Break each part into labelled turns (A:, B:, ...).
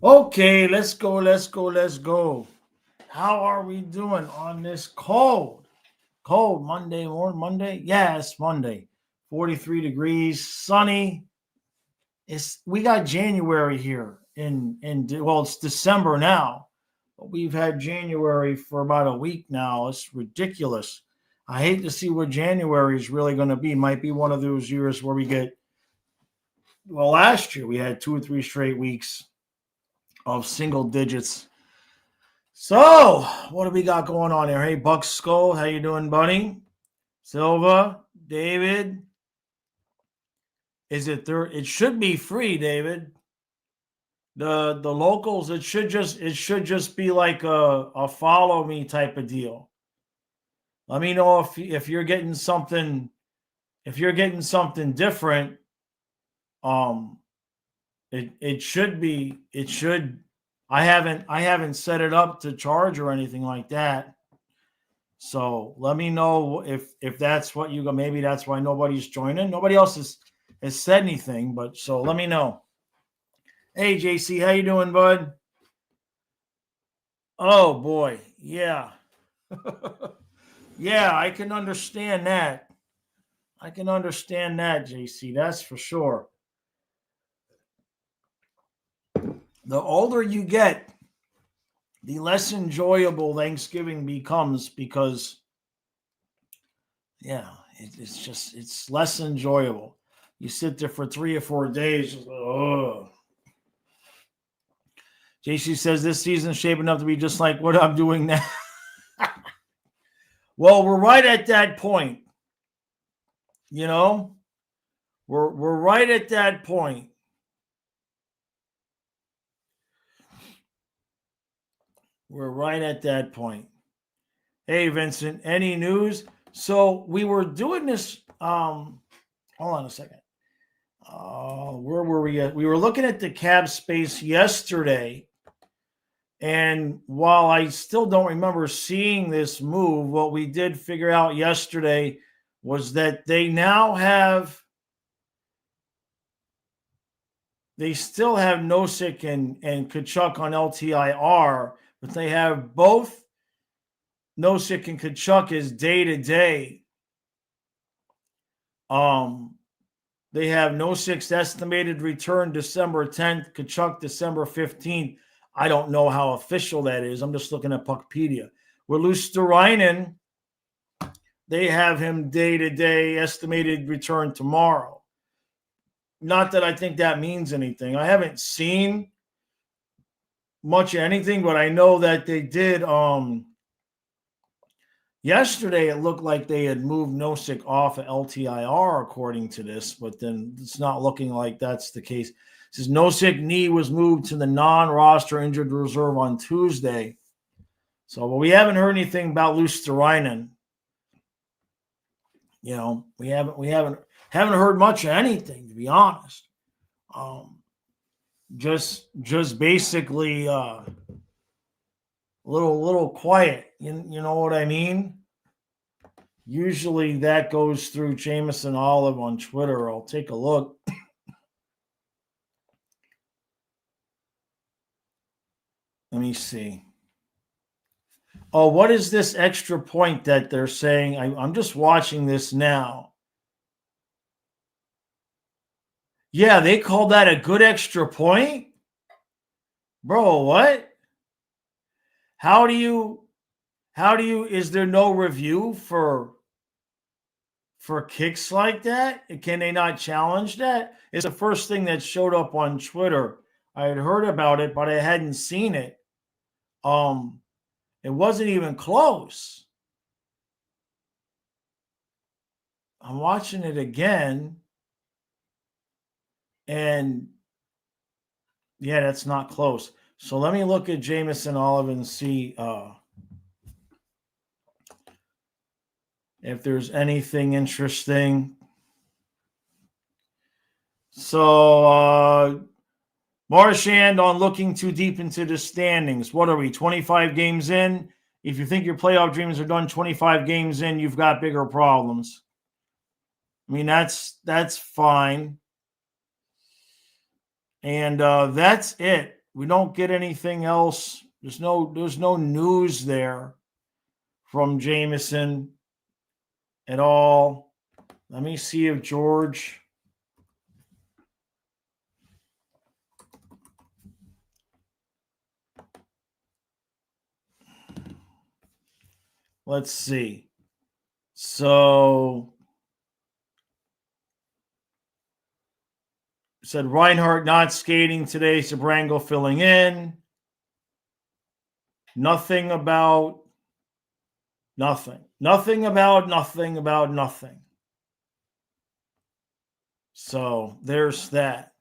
A: Okay, let's go, let's go, let's go. How are we doing on this cold Monday morning? Monday? Yeah, it's Monday. 43 degrees, sunny. We got January here well, it's December now. But we've had January for about a week now. It's ridiculous. I hate to see what January is really going to be. Might be one of those years where we get, well, last year we had 2 or 3 straight weeks of single digits. So, what do we got going on here? Hey, Buck Skull, how you doing, buddy? Silva, David, is it third? It should be free, David. The locals, it should just be like a follow me type of deal. Let me know if you're getting something different. Um, it should be it should. I haven't set it up to charge or anything like that. So let me know if that's what you go. Maybe that's why nobody's joining. Nobody else has said anything, but so let me know. Hey JC, how you doing, bud? Oh boy, yeah, yeah. I can understand that. I can understand that, JC. That's for sure. The older you get, the less enjoyable Thanksgiving becomes because, yeah, it's less enjoyable. You sit there for 3 or 4 days. Oh, JC says this season's shaping up to be just like what I'm doing now. Well, we're right at that point. You know, we're right at that point. We're right at that point. Hey, Vincent, any news? So we were doing this. Hold on a second. Where were we at? We were looking at the cap space yesterday. And while I still don't remember seeing this move, what we did figure out yesterday was that they still have Nosek and Kachuk on LTIR, but they have both Nosek and Kachuk as day to day. They have Nosek's estimated return December 10th, Kachuk December 15th. I don't know how official that is. I'm just looking at Puckpedia. With Luosterainen, they have him day to day, estimated return tomorrow. Not that I think that means anything. I haven't seen much of anything, but I know that they did. Yesterday, it looked like they had moved Nosek off of LTIR, according to this, but then it's not looking like that's the case. It says Nosek knee was moved to the non-roster injured reserve on Tuesday. So, but we haven't heard anything about Luosterainen. You know, we haven't heard much of anything, to be honest. Just basically little quiet. You know what I mean? Usually that goes through Jameson Olive on Twitter. I'll take a look. Let me see. Oh, what is this extra point that they're saying? I'm just watching this now. Yeah, they call that a good extra point? Bro, what? How do you is there no review for kicks like that? Can they not challenge that? It's the first thing that showed up on Twitter. I had heard about it, but I hadn't seen it. It wasn't even close. I'm watching it again, and yeah, that's not close. So let me look at Jameson Olive and see if there's anything interesting. So Marchand on looking too deep into the standings. What are we, 25 games in? If you think your playoff dreams are done 25 games in, you've got bigger problems. I mean, that's fine. And that's it. We don't get anything else. There's no news there from Jameson at all. Let me see if George. Let's see. So said Reinhardt not skating today, Sabrango filling in. Nothing about nothing. Nothing about nothing about nothing. So there's that.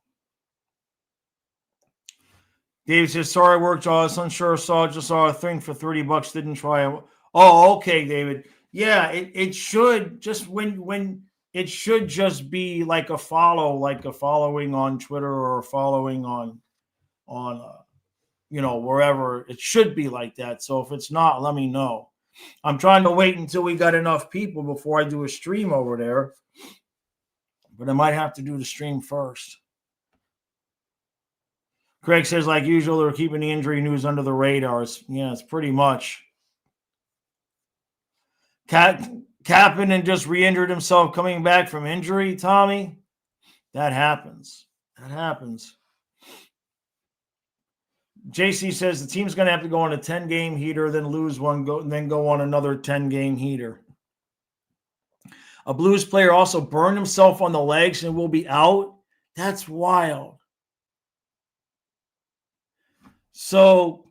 A: Dave says, sorry, work, Jaws. Unsure, just saw a thing for $30. Didn't try it. Oh, okay, David. Yeah, it should just when it should just be like a following on Twitter or following on wherever. It should be like that. So if it's not, let me know. I'm trying to wait until we got enough people before I do a stream over there. But I might have to do the stream first. Craig says, like usual, they're keeping the injury news under the radars. Yeah, it's pretty much. Kapanen just re-injured himself coming back from injury, Tommy. That happens. JC says the team's going to have to go on a 10-game heater, then lose one, then go on another 10-game heater. A Blues player also burned himself on the legs and will be out. That's wild. So,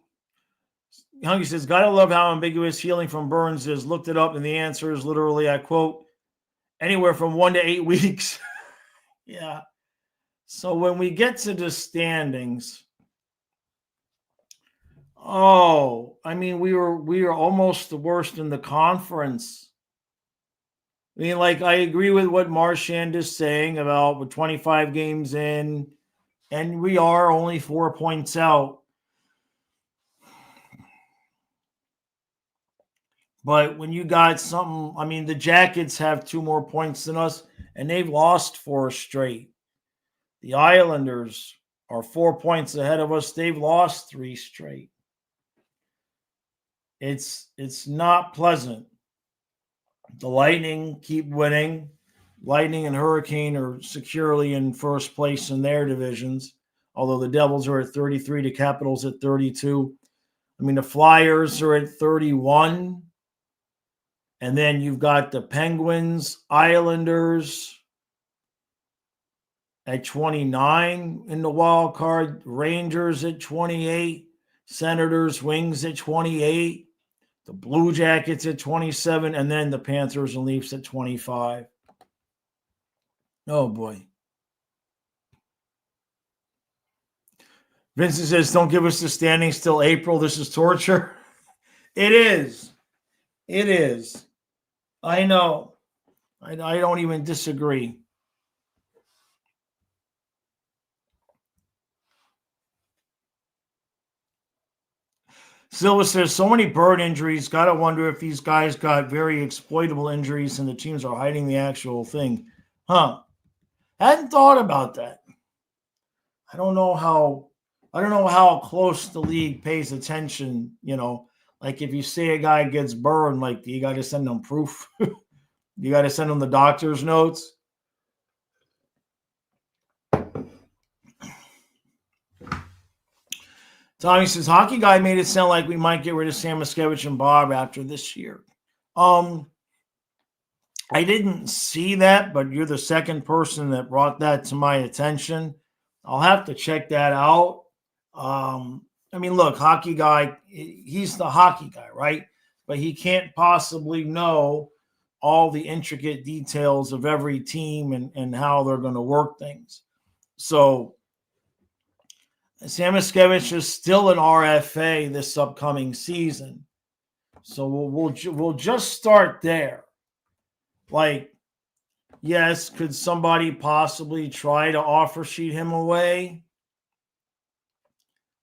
A: Hungy says, gotta love how ambiguous healing from burns is. Looked it up, and the answer is literally, I quote, anywhere from 1 to 8 weeks. Yeah. So when we get to the standings, I mean, we were almost the worst in the conference. I mean, like, I agree with what Marchand is saying about with 25 games in, and we are only 4 points out. But when you got something, I mean, the Jackets have 2 more points than us, and they've lost 4 straight. The Islanders are 4 points ahead of us. They've lost 3 straight. It's not pleasant. The Lightning keep winning. Lightning and Hurricane are securely in first place in their divisions, although the Devils are at 33, the Capitals at 32. I mean, the Flyers are at 31. And then you've got the Penguins, Islanders at 29 in the wild card, Rangers at 28, Senators, Wings at 28, the Blue Jackets at 27, and then the Panthers and Leafs at 25. Oh, boy. Vincent says, don't give us the standings till April. This is torture. It is. It is. I know. I don't even disagree. Silva says, so many burn injuries. Got to wonder if these guys got very exploitable injuries and the teams are hiding the actual thing. Huh. Hadn't thought about that. I don't know how close the league pays attention, like if you say a guy gets burned, like you got to send them proof. You got to send them the doctor's notes. Tommy says, hockey guy made it sound like we might get rid of Sam Miskevich and Bob after this year. I didn't see that, but you're the second person that brought that to my attention. I'll have to check that out. I mean, look, hockey guy, he's the hockey guy, right? But he can't possibly know all the intricate details of every team and how they're going to work things. So Sam Miskevich is still an RFA this upcoming season. So we'll just start there. Like, yes, could somebody possibly try to offer sheet him away?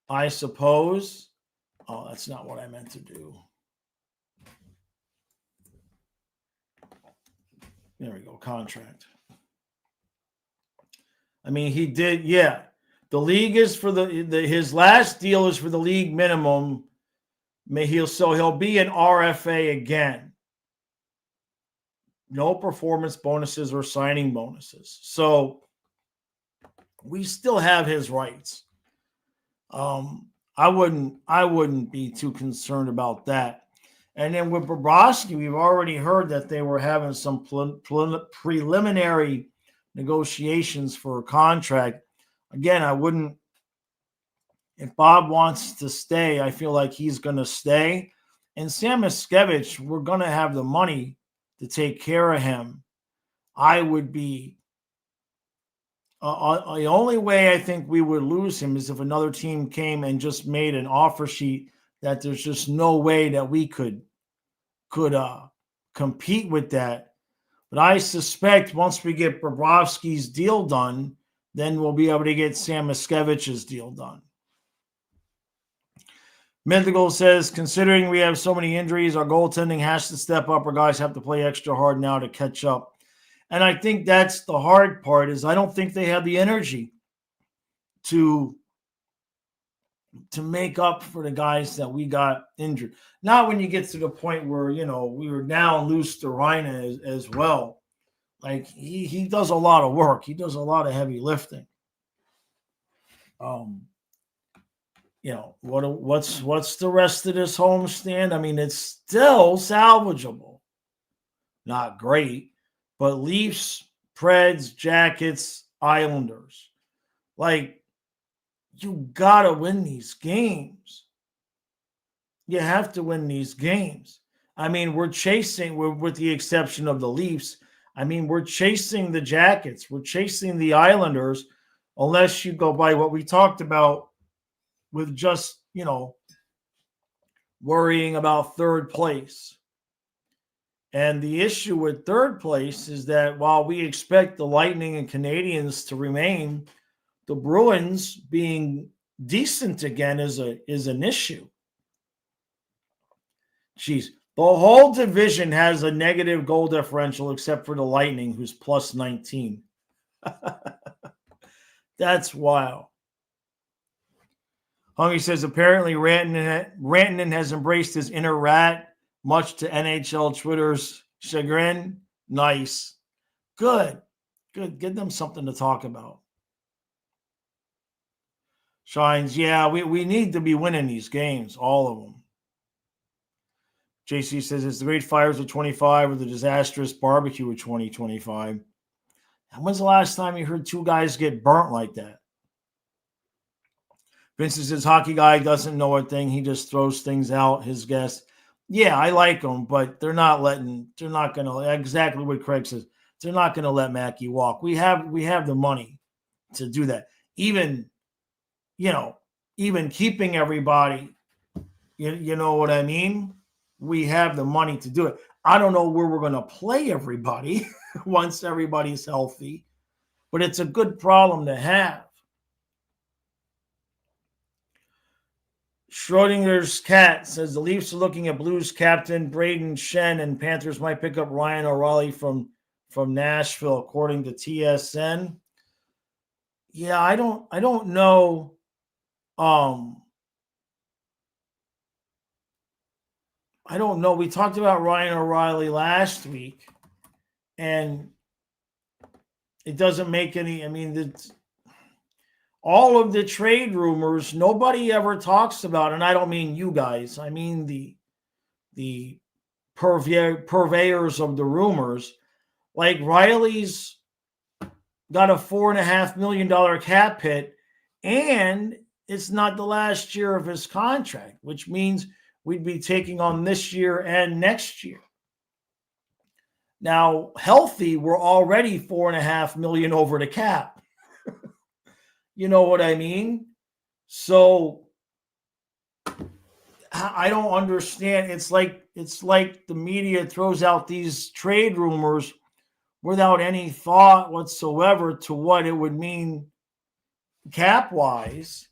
A: I suppose. Oh, that's not what I meant to do. There we go, contract. I mean, he did, yeah. The league is for his last deal is for the league minimum. He'll be an RFA again. No performance bonuses or signing bonuses. So we still have his rights. I wouldn't be too concerned about that. And then with Bobrovsky, we've already heard that they were having some preliminary negotiations for a contract. Again, I wouldn't. If Bob wants to stay, I feel like he's going to stay. And Sam Miskevich, we're going to have the money to take care of him. I would be. The only way I think we would lose him is if another team came and just made an offer sheet that there's just no way that we could compete with that. But I suspect once we get Bobrovsky's deal done, then we'll be able to get Sam Miskevich's deal done. Mythical says, considering we have so many injuries, our goaltending has to step up. Our guys have to play extra hard now to catch up. And I think that's the hard part is I don't think they have the energy to make up for the guys that we got injured. Not when you get to the point where, we were down loose to Reina as well. Like he does a lot of work. He does a lot of heavy lifting. What's the rest of this homestand? I mean, it's still salvageable. Not great, but Leafs, Preds, Jackets, Islanders. Like, you got to win these games. You have to win these games. I mean, we're with the exception of the Leafs, we're chasing the Jackets. We're chasing the Islanders, unless you go by what we talked about with just, worrying about third place. And the issue with third place is that while we expect the Lightning and Canadiens to remain, the Bruins being decent again is an issue. Jeez, the whole division has a negative goal differential except for the Lightning, who's plus 19. That's wild. Hungry says, apparently Rantanen has embraced his inner rat, much to NHL Twitter's chagrin. Nice. Good. Give them something to talk about. Shines, yeah, we need to be winning these games, all of them. JC says, it's the great fires of 25 or the disastrous barbecue of 2025. And when's the last time you heard two guys get burnt like that? Vincent says, hockey guy doesn't know a thing. He just throws things out, his guess. Yeah, I like them, but they're not going to, exactly what Craig says, they're not going to let Mackey walk. We have the money to do that. Even keeping everybody, you know what I mean? We have the money to do it. I don't know where we're going to play everybody once everybody's healthy, but it's a good problem to have. Schrodinger's cat says the Leafs are looking at Blues captain Braden Shen, and Panthers might pick up Ryan O'Reilly from Nashville, according to TSN. Yeah, I don't know. I don't know. We talked about Ryan O'Reilly last week, and it doesn't make any. All of the trade rumors, nobody ever talks about, and I don't mean you guys. I mean the purveyors of the rumors. Like Riley's got a $4.5 million cap hit, and it's not the last year of his contract, which means we'd be taking on this year and next year. Now, healthy, we're already $4.5 million over the cap. You know what I mean? So I don't understand. It's like the media throws out these trade rumors without any thought whatsoever to what it would mean cap-wise.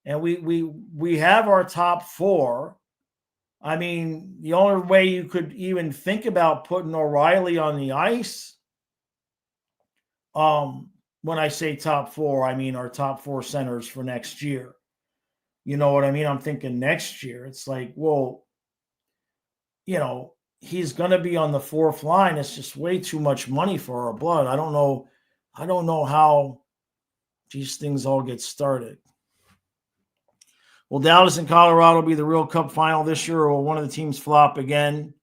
A: And we have our top four. The only way you could even think about putting O'Reilly on the ice when I say top four, I mean our top four centers for next year. You know what I mean? I'm thinking next year. It's like, well, he's going to be on the fourth line. It's just way too much money for our blood. I don't know. I don't know how these things all get started. Will Dallas and Colorado be the real Cup final this year, or will one of the teams flop again?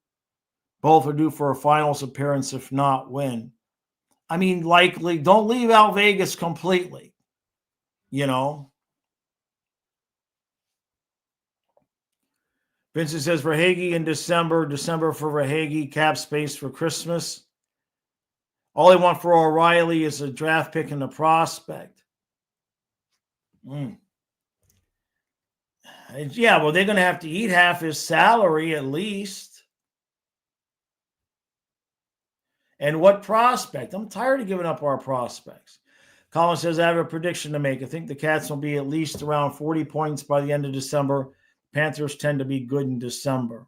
A: Both are due for a finals appearance, if not win. I mean, likely. Don't leave out Vegas completely. Vincent says Verhaeghe in December for Verhaeghe, cap space for Christmas. All they want for O'Reilly is a draft pick and a prospect. Yeah, well, they're going to have to eat half his salary at least. And what prospect? I'm tired of giving up our prospects. Colin says, I have a prediction to make. I think the Cats will be at least around 40 points by the end of December. Panthers tend to be good in December.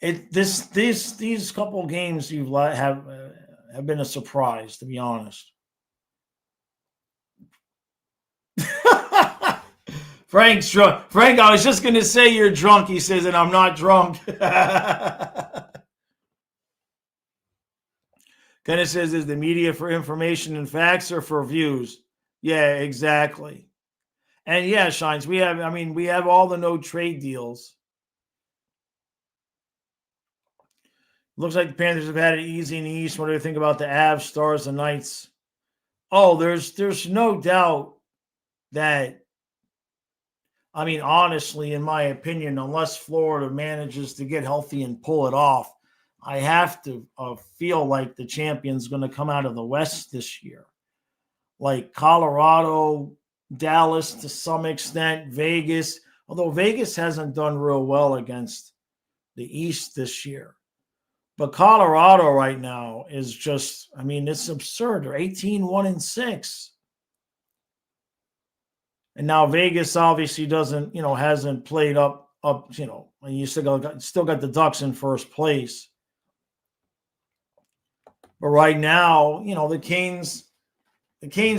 A: These couple games have been a surprise, to be honest. Frank's drunk. Frank, I was just going to say you're drunk. He says, and I'm not drunk. Kenneth says, is the media for information and facts or for views? Yeah, exactly. And yeah, Shines, we have all the no trade deals. Looks like the Panthers have had it easy in the East. What do you think about the Avs, Stars, and Knights? Oh, there's no doubt that, honestly, in my opinion, unless Florida manages to get healthy and pull it off, I have to feel like the champion's going to come out of the West this year. Like Colorado, Dallas to some extent, Vegas, although Vegas hasn't done real well against the East this year. But Colorado right now is just, it's absurd. They're 18-1-6. And now Vegas obviously doesn't, hasn't played up, and you still got the Ducks in first place. But right now, the Canes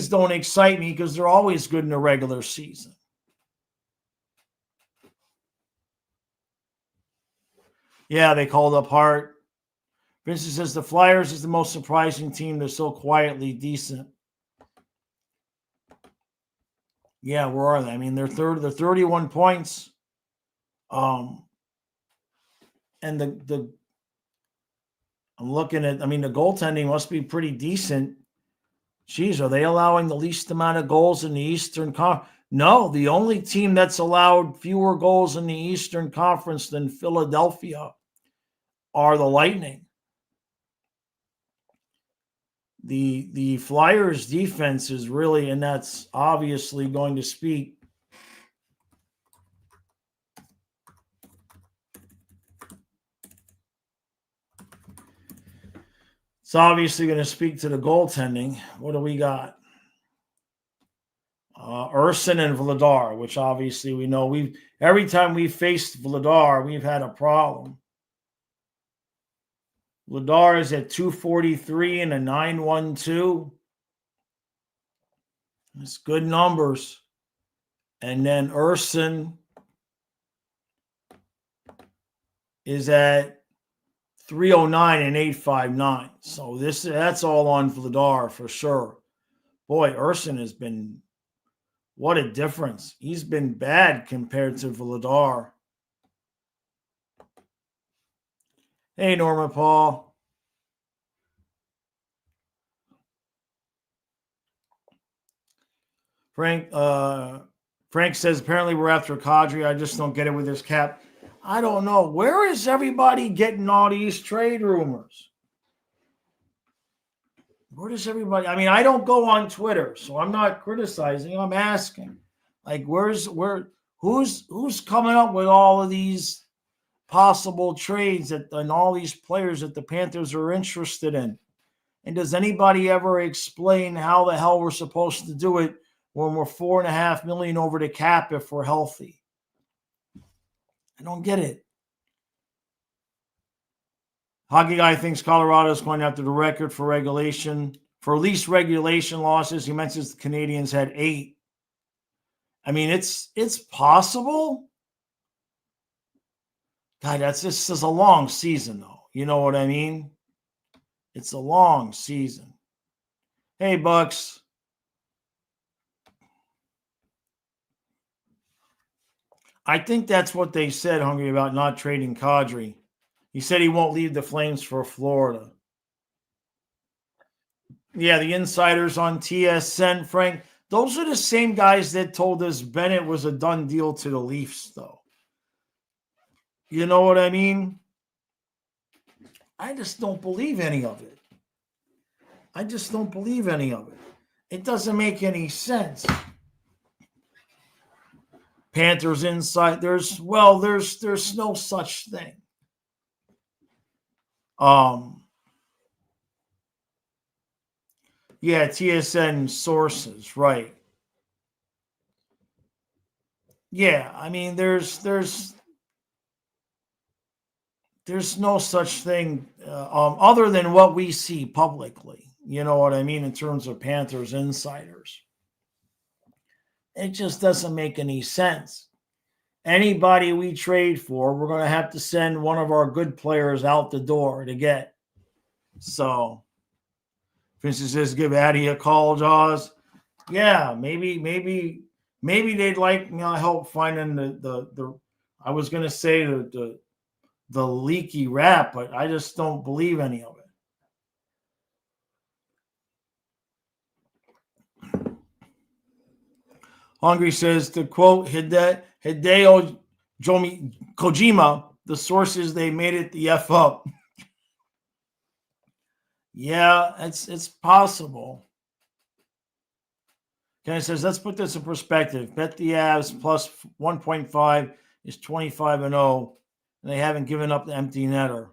A: don't excite me because they're always good in the regular season. Yeah, they called up Hart. Vincent says the Flyers is the most surprising team. They're so quietly decent. Yeah, where are they? They're third. They're 31 points. And I'm looking at. The goaltending must be pretty decent. Geez, are they allowing the least amount of goals in the Eastern Conference? No, the only team that's allowed fewer goals in the Eastern Conference than Philadelphia are the Lightning. The Flyers defense is really, and that's obviously going to speak. It's obviously going to speak to the goaltending. What do we got? Urson and Vladar, which obviously we know every time we faced Vladar, we've had a problem. Vladar is at 243 and a 912. That's good numbers. And then Urson is at 309 and 859. So that's all on Vladar for sure. Boy, Urson has been, what a difference. He's been bad compared to Vladar. Hey, Norma Paul. Frank says, apparently we're after Kadri. I just don't get it with his cap. I don't know. Where is everybody getting all these trade rumors? Where does everybody? I don't go on Twitter, so I'm not criticizing. I'm asking. Like, who's coming up with all of these possible trades and all these players that the Panthers are interested in? And does anybody ever explain how the hell we're supposed to do it when we're $4.5 million over the cap if we're healthy? I don't get it. Hockey Guy thinks Colorado is going after the record for regulation For least regulation losses, he mentions the Canadians had 8. I mean, it's possible. God, this is a long season, though. You know what I mean? It's a long season. Hey, Bucks. I think that's what they said, Hungry, about not trading Kadri. He said he won't leave the Flames for Florida. Yeah, the insiders on TSN, Frank, those are the same guys that told us Bennett was a done deal to the Leafs, though. You know what I mean? I just don't believe any of it. I just don't believe any of it. It doesn't make any sense. Panthers inside. There's no such thing. Yeah, TSN sources, right. Yeah, I mean there's no such thing other than what we see publicly. You know what I mean, in terms of Panthers insiders. It just doesn't make any sense. Anybody we trade for, we're going to have to send one of our good players out the door to get. So, for instance, says give Addie a call, Jaws. Yeah, maybe they'd like help finding the. I was going to say the leaky rat, but I just don't believe any of it. Hungry says, to quote Hideo Kojima, the sources, they made it the F up. Yeah, it's possible. Kenny says, let's put this in perspective. Bet the Avs plus 1.5 is 25-0, and they haven't given up the empty netter.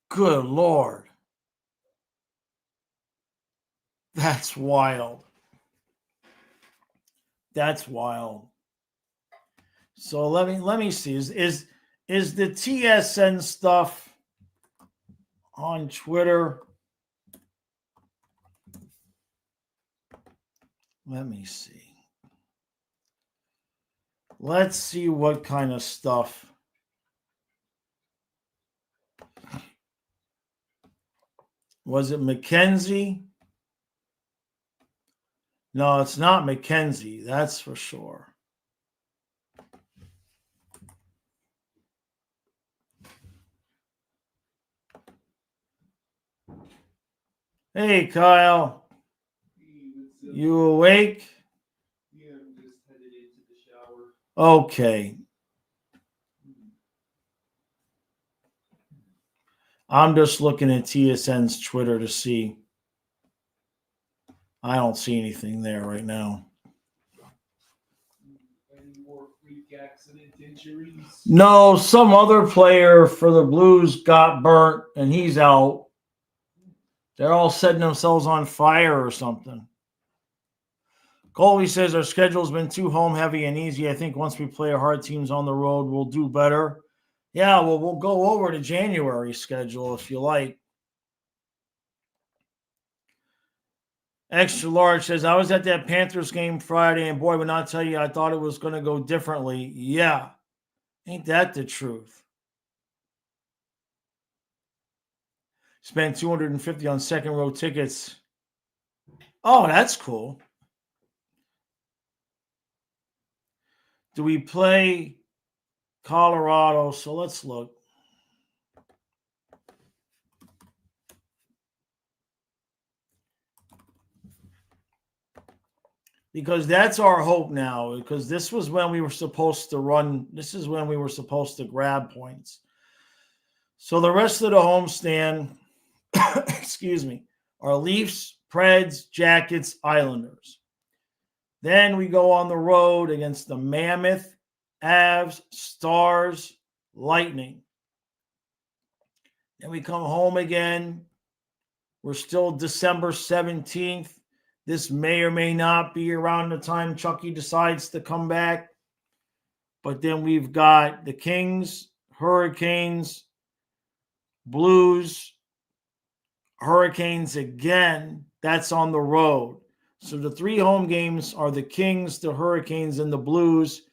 A: Good Lord. That's wild. That's wild. So let me see. Is the TSN stuff on Twitter? Let me see. Let's see what kind of stuff. Was it McKenzie? No, it's not McKenzie. That's for sure. Hey, Kyle. You awake?
B: Yeah, I'm just headed into the shower.
A: Okay. I'm just looking at TSN's Twitter to see. I don't see anything there right now.
B: Any more freak accident injuries?
A: No, some other player for the Blues got burnt and he's out. They're all setting themselves on fire or something. Colby says our schedule's been too home heavy and easy. I think once we play hard teams on the road, we'll do better. Yeah, well, we'll go over to January schedule if you like. Extra Large says, I was at that Panthers game Friday, and boy, when I tell you, I thought it was going to go differently. Yeah. Ain't that the truth? Spent $250 on second row tickets. Oh, that's cool. Do we play Colorado? So let's look. Because that's our hope now, because this was when we were supposed to run. This is when we were supposed to grab points. So the rest of the homestand, excuse me, are Leafs, Preds, Jackets, Islanders. Then we go on the road against the Mammoth, Avs, Stars, Lightning. Then we come home again. We're still December 17th. This may or may not be around the time Chucky decides to come back. But then we've got the Kings, Hurricanes, Blues, Hurricanes again. That's on the road. So the 3 home games are the Kings, the Hurricanes, and the Blues,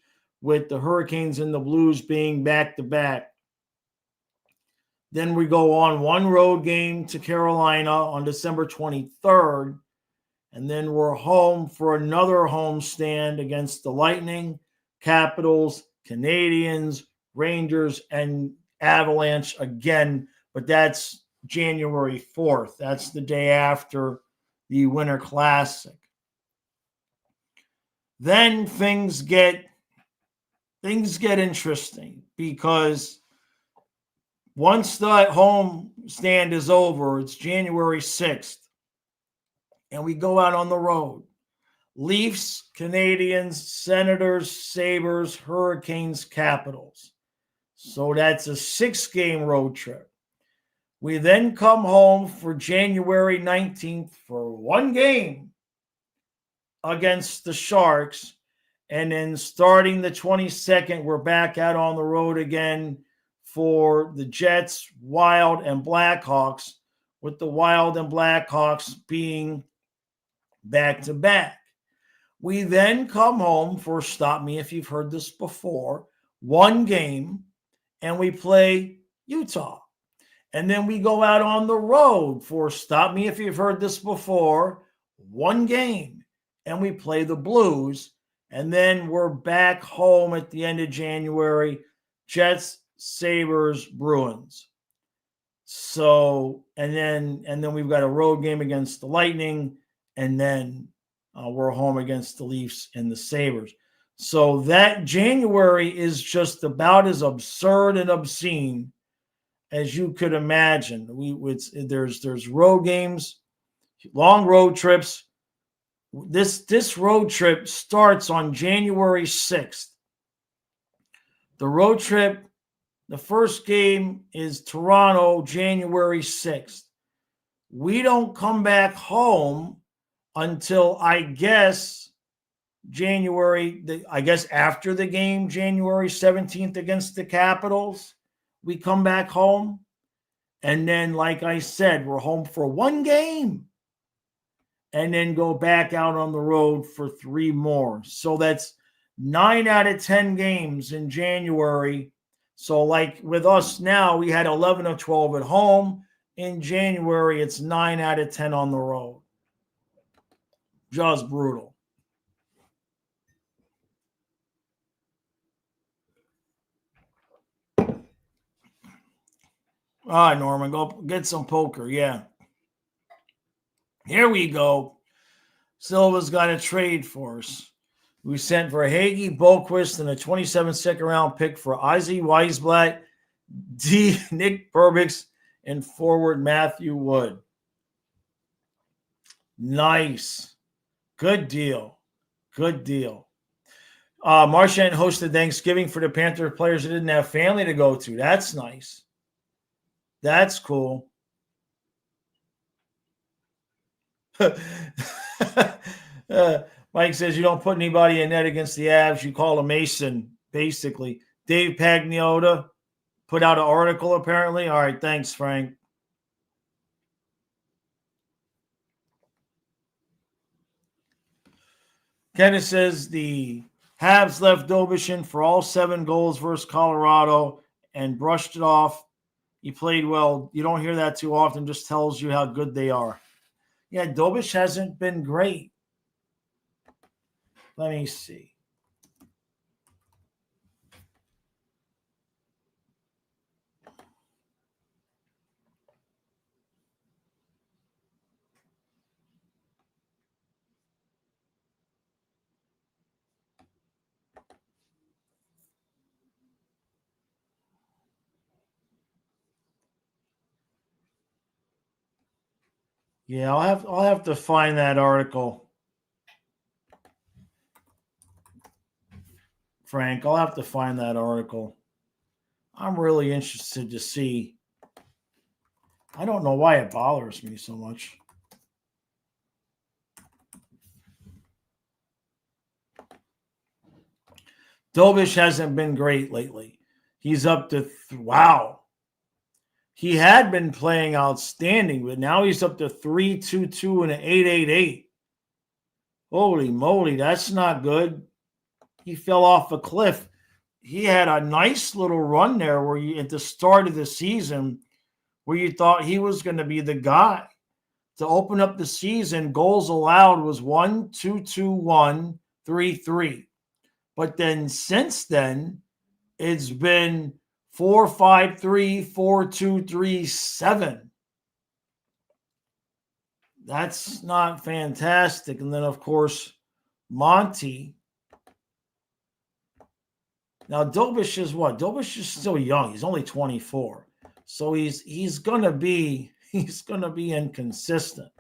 A: with the Hurricanes and the Blues being back-to-back. Then we go on 1 road game to Carolina on December 23rd, and then we're home for another homestand against the Lightning, Capitals, Canadiens, Rangers, and Avalanche again, but that's January 4th. That's the day after the Winter Classic. Then things get interesting, because once the home stand is over, it's January 6th, and we go out on the road. Leafs, Canadiens, Senators, Sabres, Hurricanes, Capitals. So that's a 6-game road trip. We then come home for January 19th for 1 game against the Sharks. And then starting the 22nd, we're back out on the road again for the Jets, Wild, and Blackhawks, with the Wild and Blackhawks being back-to-back. We then come home for, stop me if you've heard this before, 1 game, and we play Utah. And then we go out on the road for, stop me if you've heard this before, 1 game, and we play the Blues. And then we're back home at the end of January, Jets, Sabres, Bruins. So, and then we've got a road game against the Lightning, and then we're home against the Leafs and the Sabres. So that January is just about as absurd and obscene as you could imagine. There's road games, long road trips. This road trip starts on January 6th. The road trip, the first game is Toronto, January 6th. We don't come back home until, I guess after the game, January 17th against the Capitals, we come back home. And then, like I said, we're home for 1 game, and then go back out on the road for 3 more. So that's 9 out of 10 games in January. So like with us now, we had 11 of 12 at home. In January, it's 9 out of 10 on the road. Just brutal. All right, Norman, go get some poker. Yeah. Here we go. Silva's got a trade for us. We sent for Hagee, Boquist, and a 27th second-round pick for Izzy Weisblatt, Nick Perbix, and forward Matthew Wood. Nice. Good deal. Good deal. Marchand hosted Thanksgiving for the Panther players that didn't have family to go to. That's nice. That's cool. Mike says you don't put anybody in net against the Avs. You call a Mason, basically. Dave Pagnotta put out an article, apparently. All right, thanks, Frank. Kenneth says the Habs left Dobishin for all 7 goals versus Colorado and brushed it off. He played well. You don't hear that too often. Just tells you how good they are. Yeah, Dobish hasn't been great. Let me see. Yeah, I'll have to find that article, Frank. I'll have to find that article. I'm really interested to see. I don't know why it bothers me so much. Dobish hasn't been great lately. He's up to wow. he had been playing outstanding, but now he's up to 3.22 and an 8.88. Holy moly, that's not good. He fell off a cliff. He had a nice little run there where you at the start of the season where you thought he was going to be the guy. To open up the season, goals allowed was 1-2-2-1, 3-3. But then since then, it's been 4-5-3, 4-2-3, 7. That's not fantastic. And then, of course, Monty. Now, Dobish is what? Dobish is still young. He's only 24. So he's gonna be inconsistent.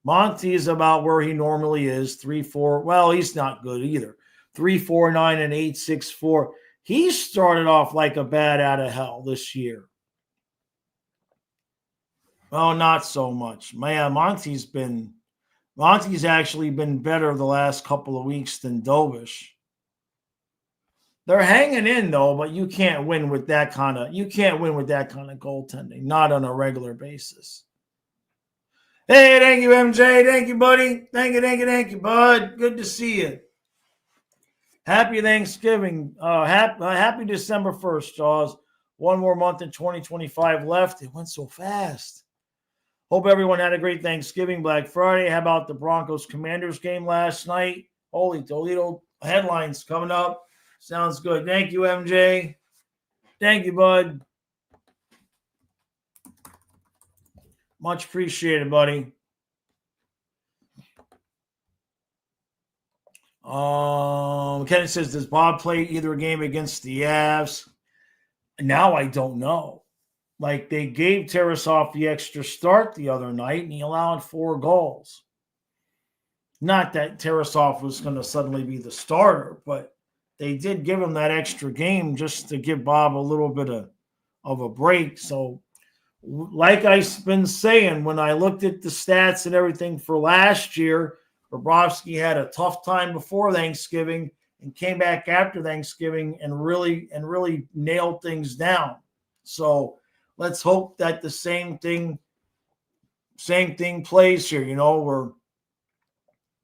A: Monty is about where he normally is, 3-4. Well, he's not good either. 3-4-9 and 8-6-4. He started off like a bat out of hell this year. Well, not so much. Man, Monty's actually been better the last couple of weeks than Dobish. They're hanging in though, but you can't win with that kind of goaltending, not on a regular basis. Hey, thank you, MJ. Thank you, buddy. Thank you, bud. Good to see you. Happy Thanksgiving. Happy December 1st, Jaws. One more month in 2025 left. It went so fast. Hope everyone had a great Thanksgiving, Black Friday. How about the Broncos-Commanders game last night? Holy Toledo. Headlines coming up. Sounds good. Thank you, MJ. Thank you, bud. Much appreciated, buddy. Kenneth says, does Bob play either game against the Avs? Now I don't know. Like, they gave Tarasov the extra start the other night, and he allowed 4 goals. Not that Tarasov was going to suddenly be the starter, but they did give him that extra game just to give Bob a little bit of a break. So, like I've been saying, when I looked at the stats and everything for last year, Bobrovsky had a tough time before Thanksgiving and came back after Thanksgiving and really nailed things down. So let's hope that the same thing plays here. You know,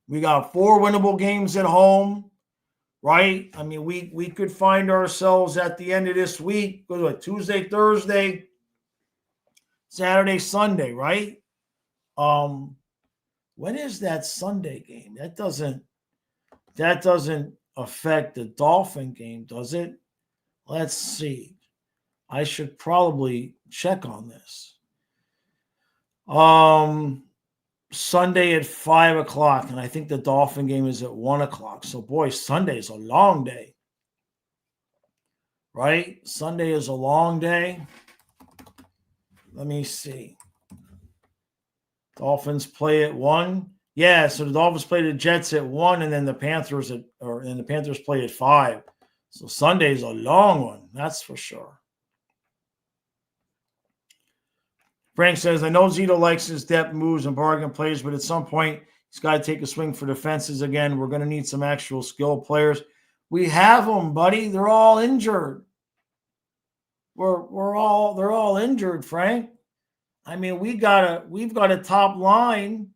A: we got 4 winnable games at home. Right? I mean, we could find ourselves at the end of this week, Tuesday, Thursday, Saturday, Sunday, right? When is that Sunday game? That doesn't affect the Dolphin game, does it? Let's see. I should probably check on this. Sunday at 5 o'clock, and I think the Dolphin game is at 1 o'clock. So, boy, Sunday is a long day, right? Sunday is a long day. Let me see. Dolphins play at 1. Yeah, so the Dolphins play the Jets at 1, and then the Panthers play at 5. So Sunday is a long one, that's for sure. Frank says, I know Zito likes his depth moves and bargain plays, but at some point, he's got to take a swing for the fences again. We're going to need some actual skilled players. We have them, buddy. They're all injured. They're all injured, Frank. I mean, we've got a top line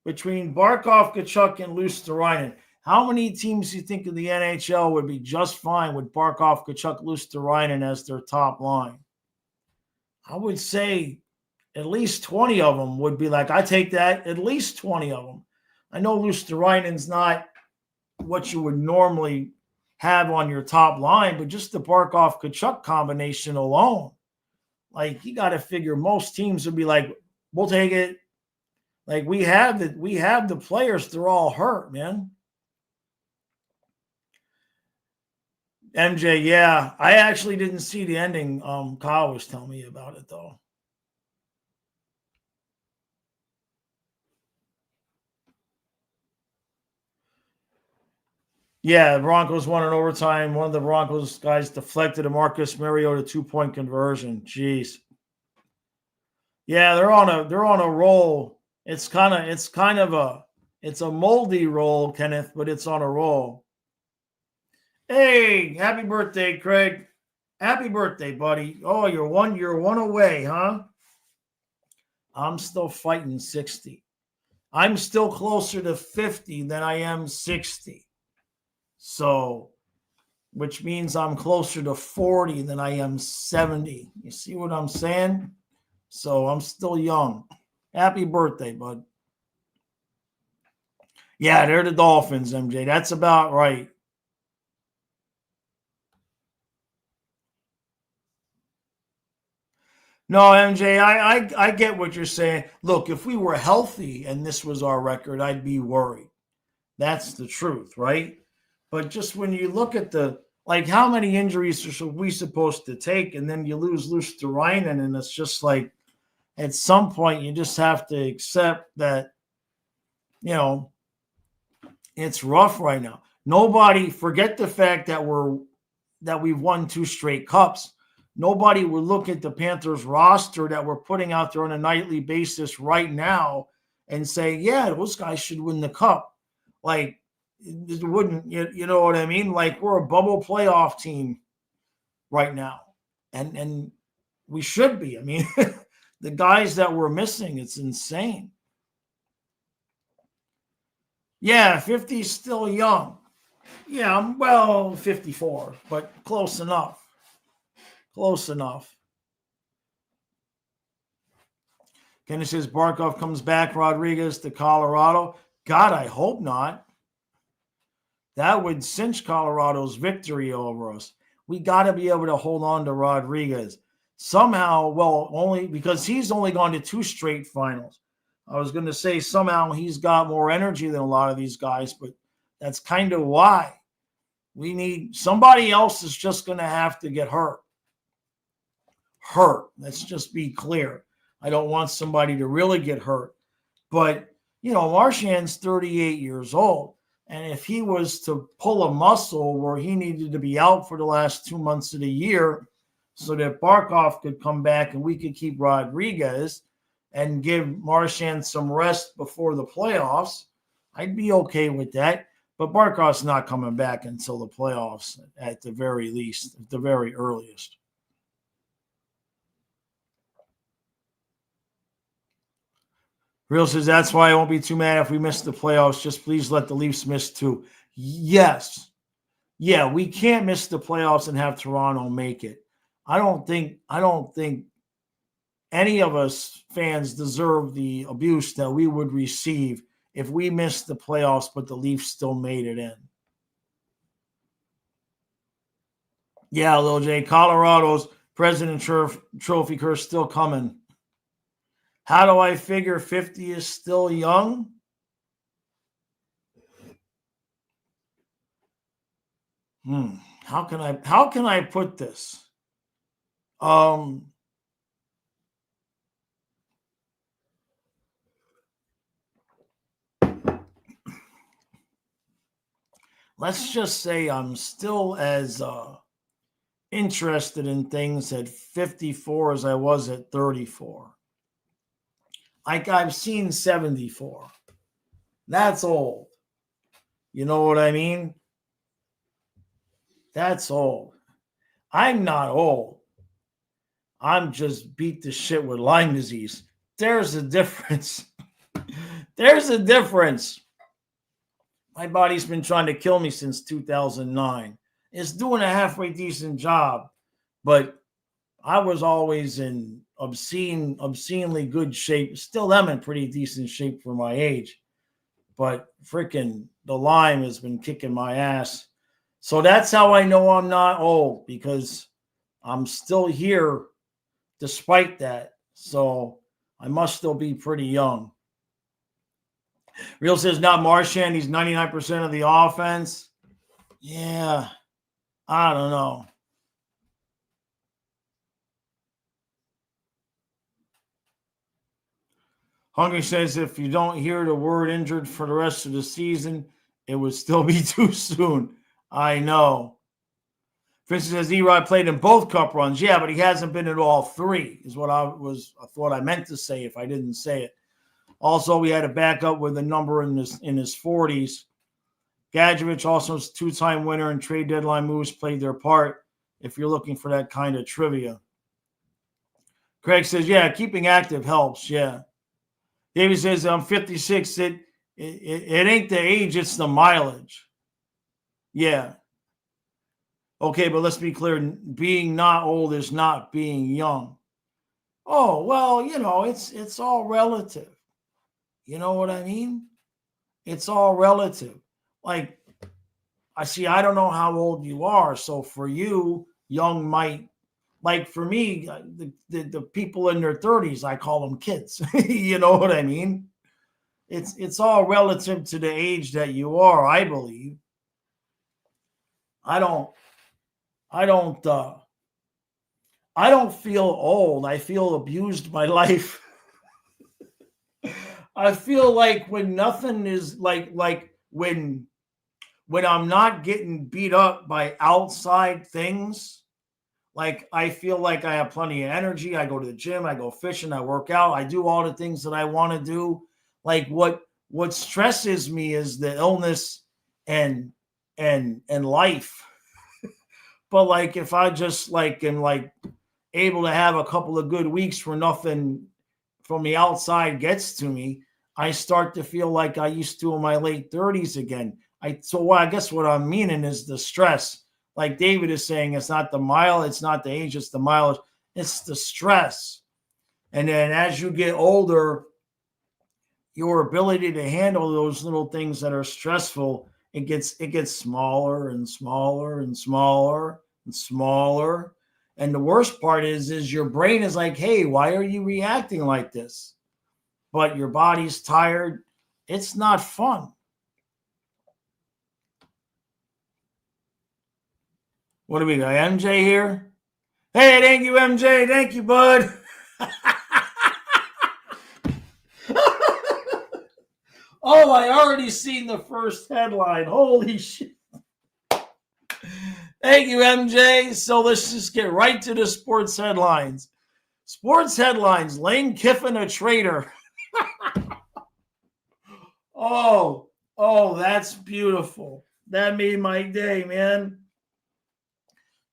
A: between Barkov, Kachuk, and Luosterainen. How many teams do you think in the NHL would be just fine with Barkov, Kachuk, Luosterainen as their top line? I would say at least 20 of them would be like, I take that, at least 20 of them. I know Luosterainen's not what you would normally have on your top line, but just the Barkov-Kachuk combination alone, like, you got to figure most teams would be like, we'll take it. Like, we have the players, they're all hurt, man. MJ, yeah. I actually didn't see the ending. Kyle was telling me about it, though. Yeah, the Broncos won in overtime. One of the Broncos guys deflected a Marcus Mariota 2-point conversion. Jeez. Yeah, they're on a roll. It's a moldy roll, Kenneth, but it's on a roll. Hey, happy birthday, Craig. Happy birthday, buddy. Oh, you're one away, huh? I'm still fighting 60. I'm still closer to 50 than I am 60. So, which means I'm closer to 40 than I am 70. You see what I'm saying? So I'm still young. Happy birthday, bud. Yeah, they're the Dolphins, MJ. That's about right. No, MJ, I get what you're saying. Look, if we were healthy and this was our record, I'd be worried. That's the truth, right? But just when you look at like how many injuries are we supposed to take, and then you lose Luster-Reinen, and it's just like at some point you just have to accept that, you know, it's rough right now. Nobody forget the fact that we've won 2 straight cups. Nobody would look at the Panthers roster that we're putting out there on a nightly basis right now and say, yeah, those guys should win the cup. Like, it wouldn't, you know what I mean? Like, we're a bubble playoff team right now. And we should be. I mean, the guys that we're missing, it's insane. Yeah, 50 is still young. Yeah, I'm, well, 54, but close enough. Close enough. Kenny says Barkov comes back, Rodriguez to Colorado. God, I hope not. That would cinch Colorado's victory over us. We got to be able to hold on to Rodriguez. Somehow, well, only because he's only gone to 2 straight finals. I was going to say somehow he's got more energy than a lot of these guys, but that's kind of why. We need somebody else is just going to have to get hurt. Let's just be clear. I don't want somebody to really get hurt. But, you know, Marchand's 38 years old. And if he was to pull a muscle where he needed to be out for the last 2 months of the year so that Barkov could come back and we could keep Rodriguez and give Marchand some rest before the playoffs, I'd be okay with that. But Barkov's not coming back until the playoffs at the very least, at the very earliest. Real says, that's why I won't be too mad if we miss the playoffs. Just please let the Leafs miss 2. Yes. Yeah, we can't miss the playoffs and have Toronto make it. I don't think any of us fans deserve the abuse that we would receive if we missed the playoffs, but the Leafs still made it in. Yeah, Lil J, Colorado's President Trophy curse still coming. How do I figure 50 is still young? How can I put this? Let's just say I'm still as interested in things at 54 as I was at 34. Like I've seen 74. That's old. You know what I mean? That's old. I'm not old. I'm just beat to shit with Lyme disease. There's a difference. There's a difference. My body's been trying to kill me since 2009. It's doing a halfway decent job, but I was always in obscenely good shape. Still am in pretty decent shape for my age. But freaking the Lyme has been kicking my ass. So that's how I know I'm not old, because I'm still here despite that. So I must still be pretty young. Real says not Marchand. He's 99% of the offense. Yeah, I don't know. Hungry says if you don't hear the word injured for the rest of the season, it would still be too soon. I know. Vincent says Erod played in both cup runs. Yeah, but he hasn't been in all 3, is what I thought I meant to say if I didn't say it. Also, we had a backup with a number in his 40s. Gadjevich, also is 2-time winner and trade deadline moves played their part. if you're looking for that kind of trivia. Craig says, yeah, keeping active helps. Yeah. David says, I'm 56. It ain't the age, it's the mileage. Yeah. Okay, but let's be clear. Being not old is not being young. Oh, well, it's all relative. You know what I mean? It's all relative. Like, I don't know how old you are. So for you, young might, like for me, the people in their 30s, I call them kids. You know what I mean? It's all relative to the age that you are, I believe. I don't feel old. I feel abused by life. I feel like when nothing is like when I'm not getting beat up by outside things, like I feel like I have plenty of energy. I go to the gym, I go fishing, I work out, I do all the things that I want to do. Like what stresses me is the illness and life. But like if I just like am like able to have a couple of good weeks where nothing from the outside gets to me, I start to feel like I used to in my late 30s again. I guess what I'm meaning is the stress. Like David is saying, it's not the mile, it's not the age, it's the mileage, it's the stress. And then as you get older, your ability to handle those little things that are stressful, it gets smaller and smaller and smaller and smaller. And the worst part is your brain is like, hey, why are you reacting like this? But your body's tired. It's not fun. What do we got? MJ here? Hey, thank you, MJ. Thank you, bud. Oh, I already seen the first headline. Holy shit. Thank you, MJ. So let's just get right to the sports headlines. Sports headlines. Lane Kiffin a traitor. Oh, that's beautiful. That made my day, man.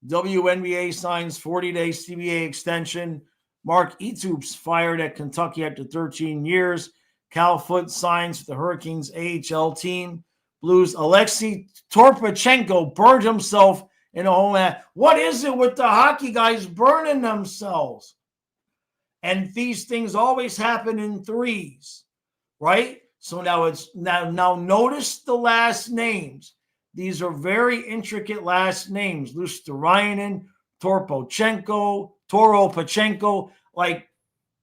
A: WNBA signs 40-day CBA extension. Mark Etups fired at Kentucky after 13 years. Cal Foot signs for the Hurricanes AHL team. Blues Alexei Torpachenko burned himself in a home match. What is it with the hockey guys burning themselves? And these things always happen in threes, right? So now notice the last names. These are very intricate last names. Luosterainen, Toropachenko. Like,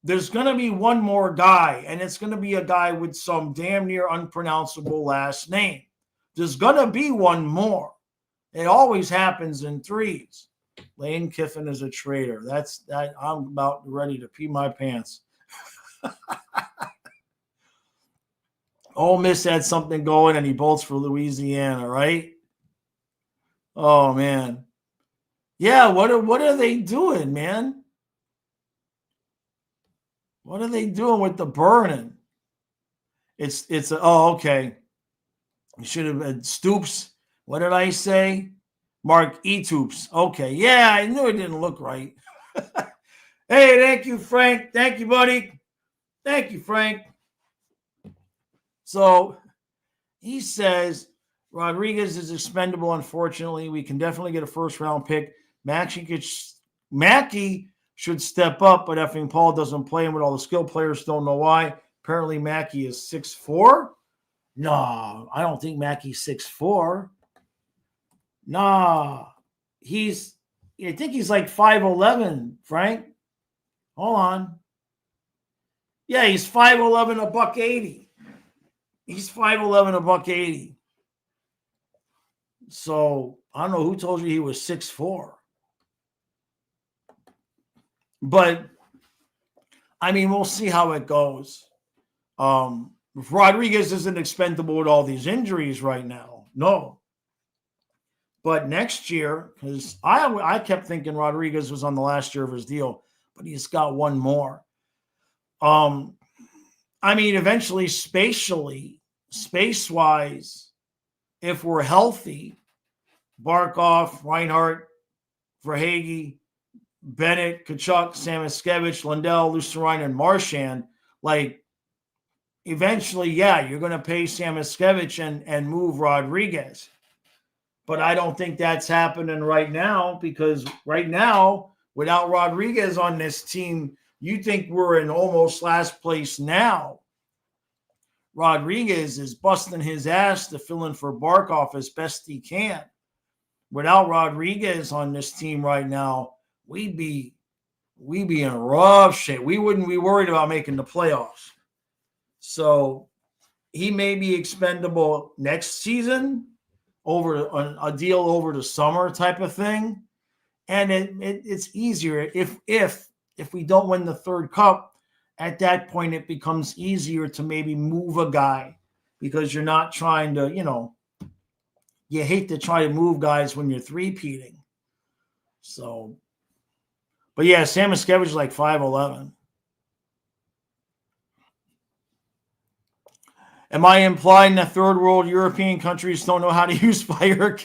A: there's going to be one more guy, and it's going to be a guy with some damn near unpronounceable last name. There's going to be one more. It always happens in threes. Lane Kiffin is a traitor. That I'm about ready to pee my pants. Ole Miss had something going, and he bolts for Louisiana, right? Oh man, yeah. What are they doing, man? What are they doing with the burning? Okay. You should have been Stoops. What did I say? Mark Etoops. Okay, yeah, I knew it didn't look right. Hey, thank you, Frank. Thank you, buddy. Thank you, Frank. So he says Rodriguez is expendable, unfortunately. We can definitely get a first-round pick. Mackey should step up, but effing Paul doesn't play him with all the skill players. Don't know why. Apparently Mackey is 6'4". No, I don't think Mackey's 6'4". No, I think he's like 5'11", Frank. Hold on. Yeah, he's 5'11", $180. He's 5'11", $180. So I don't know who told you he was 6'4". But I mean, we'll see how it goes. Rodriguez isn't expendable with all these injuries right now. No. But next year, because I kept thinking Rodriguez was on the last year of his deal, but he's got one more. I mean, eventually, space-wise, if we're healthy, Barkov, Reinhart, Verhaeghe, Bennett, Kachuk, Samoskevich, Lundell, Lucerine, and Marchand, like eventually, yeah, you're going to pay Samoskevich and move Rodriguez. But I don't think that's happening right now, because right now, without Rodriguez on this team, you think we're in almost last place now. Rodriguez is busting his ass to fill in for Barkov as best he can. Without Rodriguez on this team right now, we'd be in rough shape. We wouldn't be worried about making the playoffs. So he may be expendable next season over a deal over the summer type of thing. And it's easier if we don't win the third cup. At that point, it becomes easier to maybe move a guy, because you're not trying to, you hate to try to move guys when you're three-peating. So, but yeah, Samoskevich is like 5'11". Am I implying that third world European countries don't know how to use fire?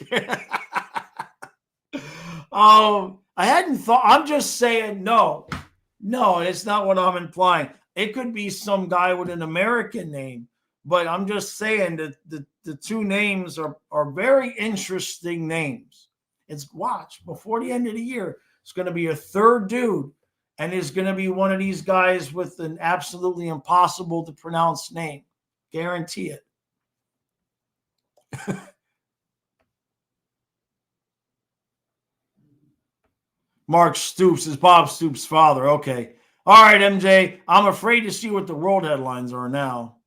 A: I hadn't thought. I'm just saying no. No, it's not what I'm implying. It could be some guy with an American name, but I'm just saying that the two names are very interesting names. It's watch before the end of the year. It's going to be a third dude, and it's going to be one of these guys with an absolutely impossible to pronounce name. Guarantee it. Mark Stoops is Bob Stoops' father. Okay. All right, MJ. I'm afraid to see what the world headlines are now.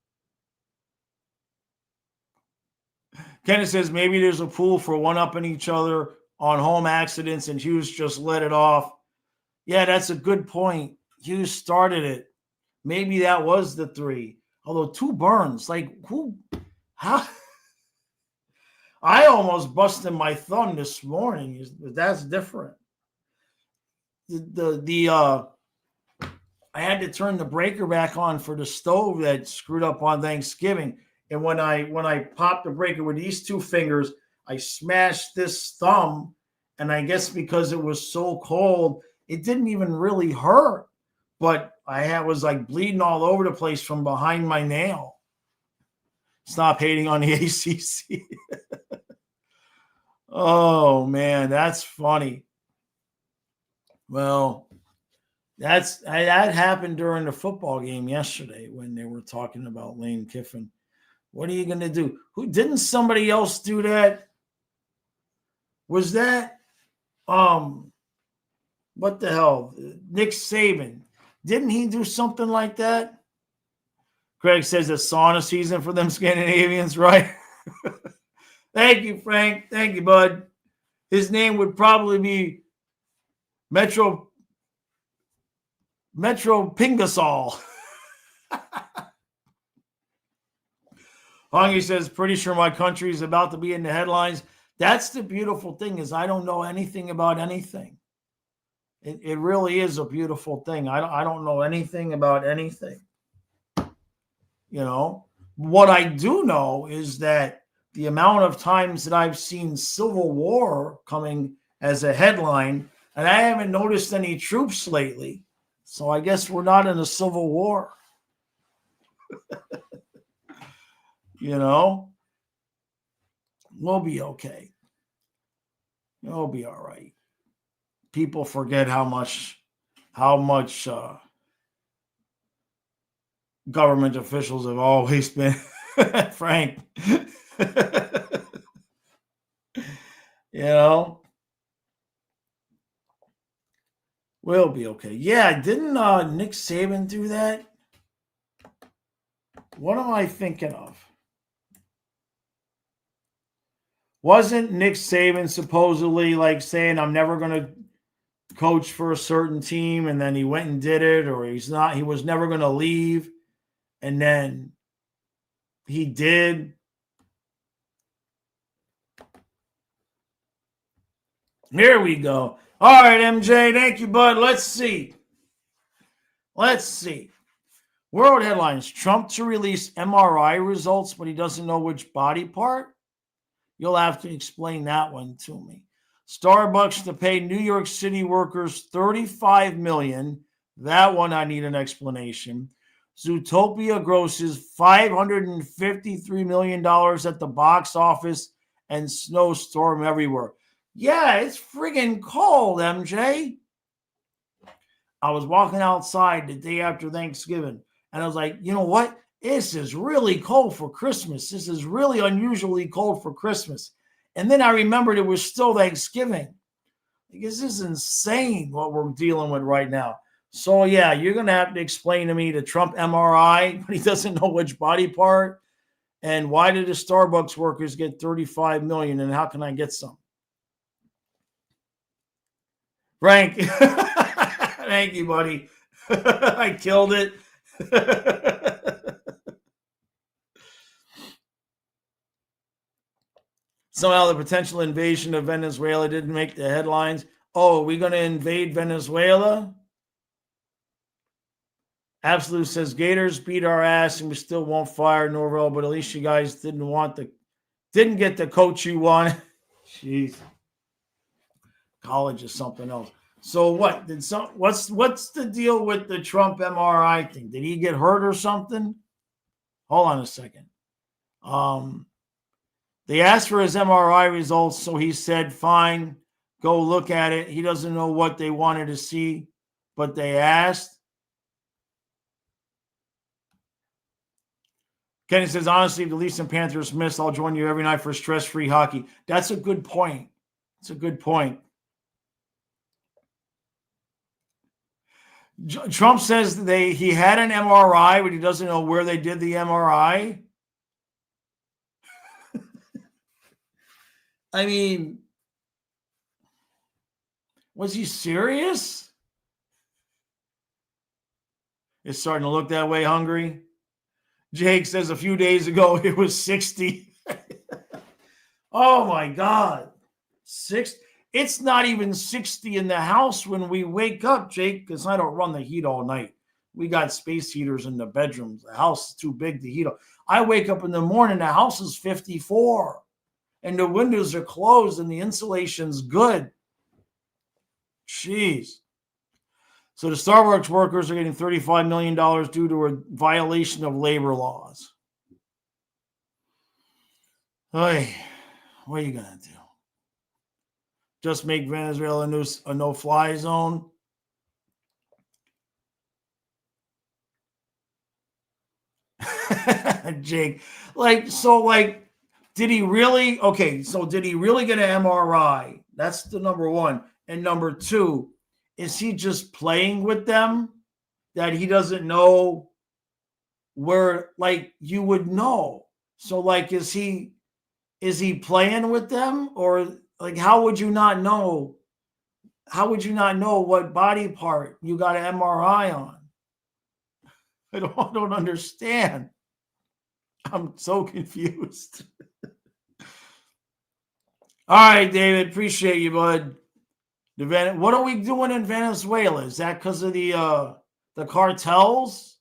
A: Kenneth says maybe there's a pool for one-upping each other on home accidents, and Hughes just let it off. Yeah, that's a good point. Hughes started it. Maybe that was the three. Although 2 burns. Like, who? How? I almost busted my thumb this morning. That's different. I had to turn the breaker back on for the stove that screwed up on Thanksgiving. And when I popped the breaker with these 2 fingers, I smashed this thumb. And I guess because it was so cold, it didn't even really hurt. But I was like bleeding all over the place from behind my nail. Stop hating on the ACC. Oh, man, that's funny. Well, that happened during the football game yesterday when they were talking about Lane Kiffin. What are you going to do? Didn't somebody else do that? Was that what the hell? Nick Saban. Didn't he do something like that? Craig says it's sauna season for them Scandinavians, right? Thank you, Frank. Thank you, bud. His name would probably be Metro Pingasol. Hongi says, pretty sure my country is about to be in the headlines. That's the beautiful thing, is I don't know anything about anything. It really is a beautiful thing. I don't know anything about anything. What I do know is that the amount of times that I've seen Civil War coming as a headline, and I haven't noticed any troops lately. So I guess we're not in a civil war. We'll be okay. We'll be all right. People forget how much government officials have always been. Frank. We'll be okay. Yeah, didn't Nick Saban do that? What am I thinking of? Wasn't Nick Saban supposedly like saying, I'm never going to coach for a certain team, and then he went and did it, or he was never going to leave, and then he did? Here we go. All right, MJ, thank you, bud. Let's see. World headlines. Trump to release MRI results, but he doesn't know which body part. You'll have to explain that one to me. Starbucks to pay New York City workers $35 million. That one I need an explanation. Zootopia grosses $553 million at the box office and snowstorm everywhere. Yeah, it's friggin' cold, MJ. I was walking outside the day after Thanksgiving, and I was like, you know what? This is really cold for Christmas. This is really unusually cold for Christmas. And then I remembered it was still Thanksgiving. This is insane what we're dealing with right now. So, yeah, you're going to have to explain to me the Trump MRI, but he doesn't know which body part. And why did the Starbucks workers get $35 million, and how can I get some? Frank, thank you, buddy. I killed it. Somehow the potential invasion of Venezuela didn't make the headlines. Oh, are we going to invade Venezuela? Absolute says Gators beat our ass and we still won't fire Norvell, but at least you guys didn't get the coach you wanted. Jeez. College is something else. So what? What's the deal with the Trump MRI thing? Did he get hurt or something? Hold on a second. They asked for his MRI results, so he said, fine, go look at it. He doesn't know what they wanted to see, but they asked. Kenny says, honestly, if the Leafs and Panthers miss, I'll join you every night for stress-free hockey. That's a good point. It's a good point. Trump says he had an MRI, but he doesn't know where they did the MRI. I mean, was he serious? It's starting to look that way, Hungry. Jake says a few days ago it was 60. Oh, my God. It's not even 60 in the house when we wake up, Jake, because I don't run the heat all night. We got space heaters in the bedrooms. The house is too big to heat up. I wake up in the morning, the house is 54. And the windows are closed and the insulation's good. Jeez. So the Starbucks workers are getting $35 million due to a violation of labor laws. Hey, what are you going to do? Just make Venezuela a no-fly zone? Jake, did he really get an MRI? That's the number one. And number two, is he just playing with them that he doesn't know where, you would know? So, is he playing with them, or how would you not know? How would you not know what body part you got an MRI on? I don't understand. I'm so confused. All right, David. Appreciate you, bud. What are we doing in Venezuela? Is that because of the cartels?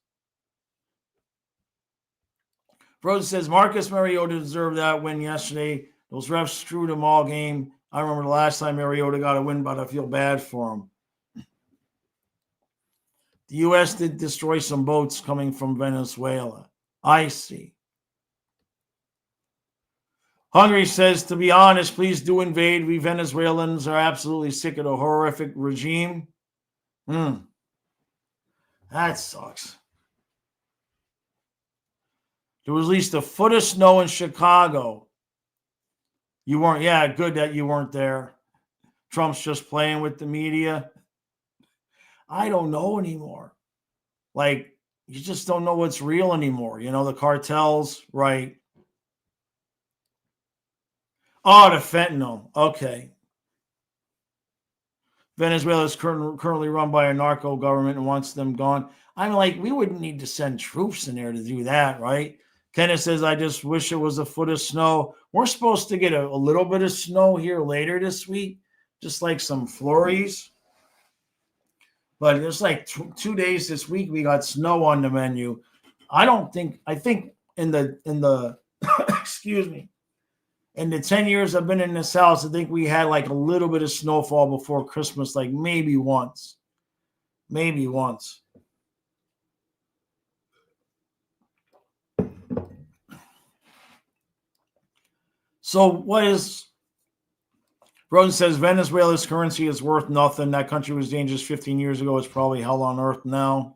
A: Frozen says Marcus Mariota deserved that win yesterday. Those refs screwed him all game. I remember the last time Mariota got a win, but I feel bad for him. The U.S. did destroy some boats coming from Venezuela. I see. Hungry says, to be honest, please do invade. We Venezuelans are absolutely sick of the horrific regime. That sucks. There was at least a foot of snow in Chicago. You weren't, good that you weren't there. Trump's just playing with the media. I don't know anymore. You just don't know what's real anymore. The cartels, right? Oh, the fentanyl. Okay. Venezuela is currently run by a narco government and wants them gone. We wouldn't need to send troops in there to do that, right? Kenneth says, I just wish it was a foot of snow. We're supposed to get a little bit of snow here later this week, just some flurries. But it's 2 days this week we got snow on the menu. I think in the excuse me, In the 10 years I've been in this house, I think we had like a little bit of snowfall before Christmas, like maybe once. Maybe once. So what is... Rosen says Venezuela's currency is worth nothing. That country was dangerous 15 years ago. It's probably hell on earth now.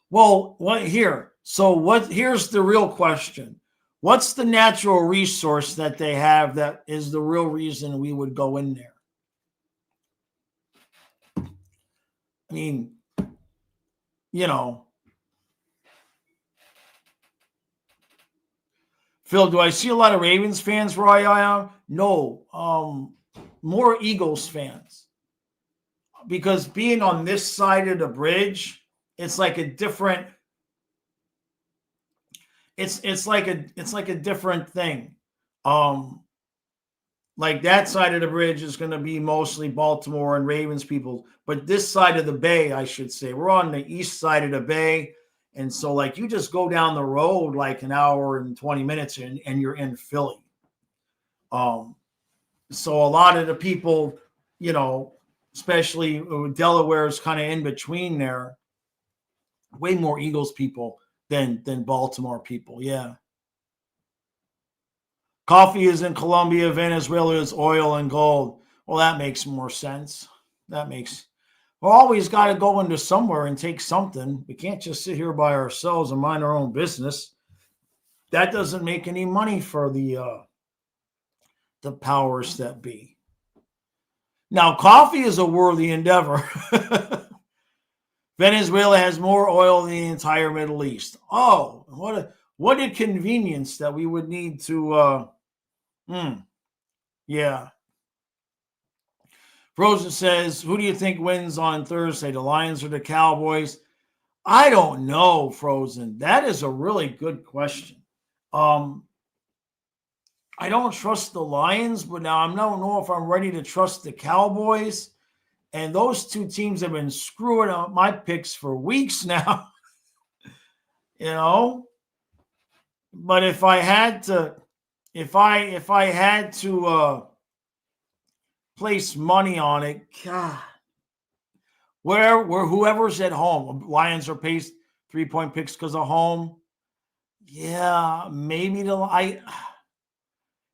A: Well, what here? So what? Here's the real question. What's the natural resource that they have that is the real reason we would go in there? I mean, you know. Phil, do I see a lot of Ravens fans where I am? No. More Eagles fans. Because being on this side of the bridge, it's like a different... It's like a different thing. Like that side of the bridge is going to be mostly Baltimore and Ravens people, but this side of the bay, I should say, we're on the east side of the bay, and so like you just go down the road like an hour and 20 minutes and you're in Philly. So a lot of the people, you know, especially Delaware is kind of in between there. Way more Eagles people than Baltimore people. Yeah. Coffee is in Colombia. Venezuela is oil and gold. Well, that makes more sense. We always got to go into somewhere and take something. We can't just sit here by ourselves and mind our own business. That doesn't make any money for the powers that be. Now, coffee is a worthy endeavor. Venezuela has more oil than the entire Middle East. Oh, what a convenience that we would need to... Yeah. Frozen says, who do you think wins on Thursday, the Lions or the Cowboys? I don't know, Frozen. That is a really good question. I don't trust the Lions, but now I don't know if I'm ready to trust the Cowboys. And those two teams have been screwing up my picks for weeks now. You know? But if I had to place money on it, God, where whoever's at home, Lions are paid 3-point picks because of home. Yeah, maybe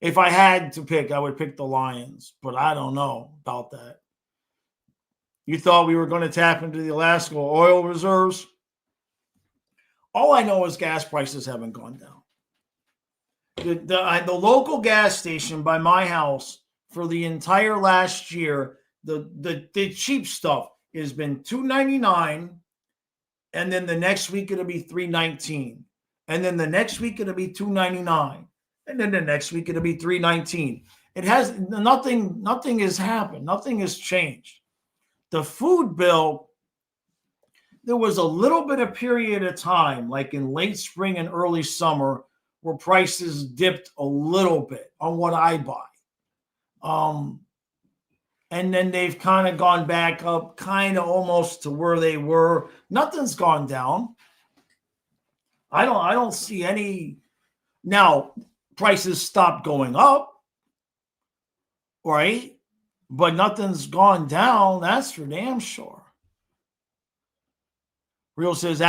A: if I had to pick, I would pick the Lions, but I don't know about that. You thought we were going to tap into the Alaska oil reserves? All I know is gas prices haven't gone down. The local gas station by my house for the entire last year, the cheap stuff has been $2.99, and then the next week it'll be $3.19, and then the next week it'll be $2.99, and then the next week it'll be $3.19. It has nothing has happened. Nothing has changed. The food bill, there was a little bit of period of time, like in late spring and early summer, where prices dipped a little bit on what I buy. And then they've kind of gone back up, kind of almost to where they were. Nothing's gone down. I don't see any. Now, prices stopped going up, right? But nothing's gone down. That's for damn sure. Real says,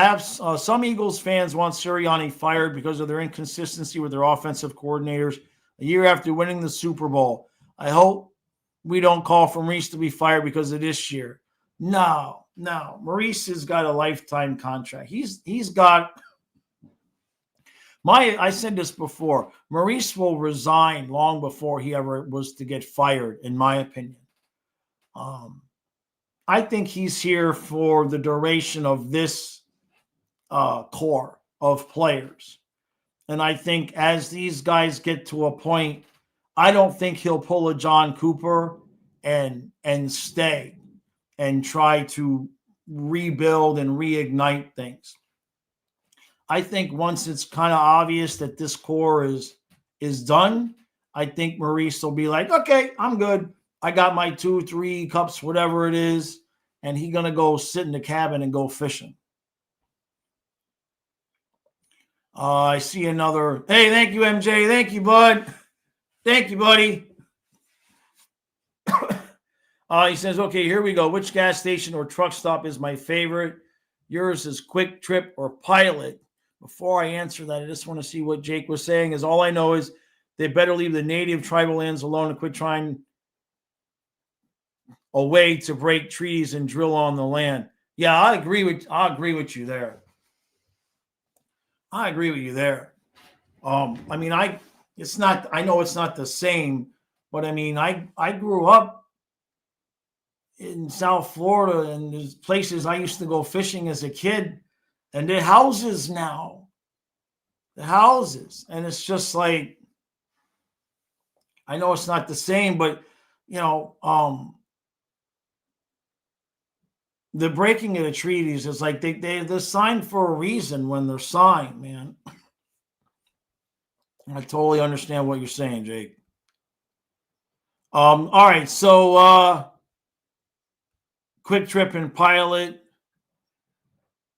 A: some Eagles fans want Sirianni fired because of their inconsistency with their offensive coordinators a year after winning the Super Bowl. I hope we don't call for Maurice to be fired because of this year. No. Maurice has got a lifetime contract. He's got... I said this before. Maurice will resign long before he ever was to get fired, in my opinion. I think he's here for the duration of this core of players. And I think as these guys get to a point, I don't think he'll pull a John Cooper and stay and try to rebuild and reignite things. I think once it's kind of obvious that this core is done, I think Maurice will be like, okay, I'm good. I got my 2-3 cups, whatever it is, and he's going to go sit in the cabin and go fishing. I see another. Hey, thank you, MJ. Thank you, bud. Thank you, buddy. He says, okay, here we go. Which gas station or truck stop is my favorite? Yours is Quick Trip or Pilot. Before I answer that, I just want to see what Jake was saying. Is all I know is they better leave the native tribal lands alone and quit trying a way to break trees and drill on the land. Yeah, I agree with you there. I agree with you there. I mean, I know it's not the same, but I mean, I grew up in South Florida, and there's places I used to go fishing as a kid, and they're houses now. The houses. And it's just like, I know it's not the same, but the breaking of the treaties is like they're signed for a reason when they're signed, man. I totally understand what you're saying, Jake. All right, so Quick Trip and Pilot.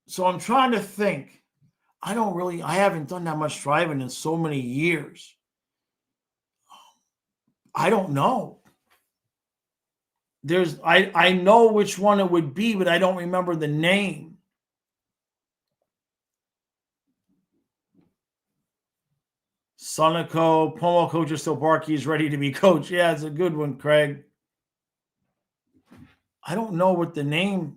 A: So I'm trying to think. I haven't done that much driving in so many years. I don't know. I know which one it would be, but I don't remember the name. Sonico, Pomo coach is still Barkey is ready to be coach. Yeah, it's a good one, Craig. I don't know what the name.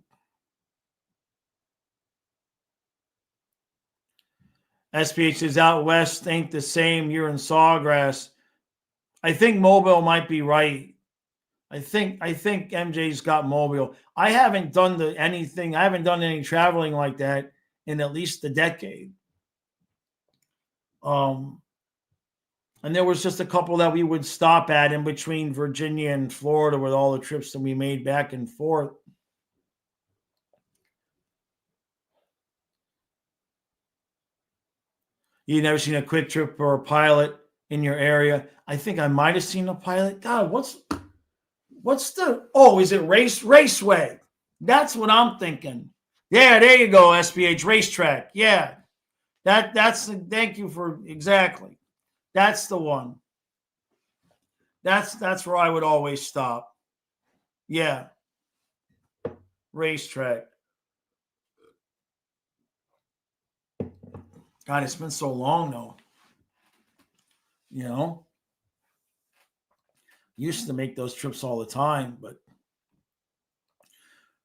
A: SPH is out west, ain't the same. You're in Sawgrass. I think Mobile might be right. I think MJ's got Mobile. I haven't done anything. I haven't done any traveling like that in at least a decade. And there was just a couple that we would stop at in between Virginia and Florida with all the trips that we made back and forth. You never seen a Quick Trip or a Pilot in your area? I think I might have seen a Pilot. God, what's the? Oh, is it Raceway? That's what I'm thinking. Yeah, there you go, SPH Racetrack. Yeah, that's. Thank you for exactly. That's the one. That's where I would always stop. Yeah, Racetrack. God, it's been so long though. Used to make those trips all the time, but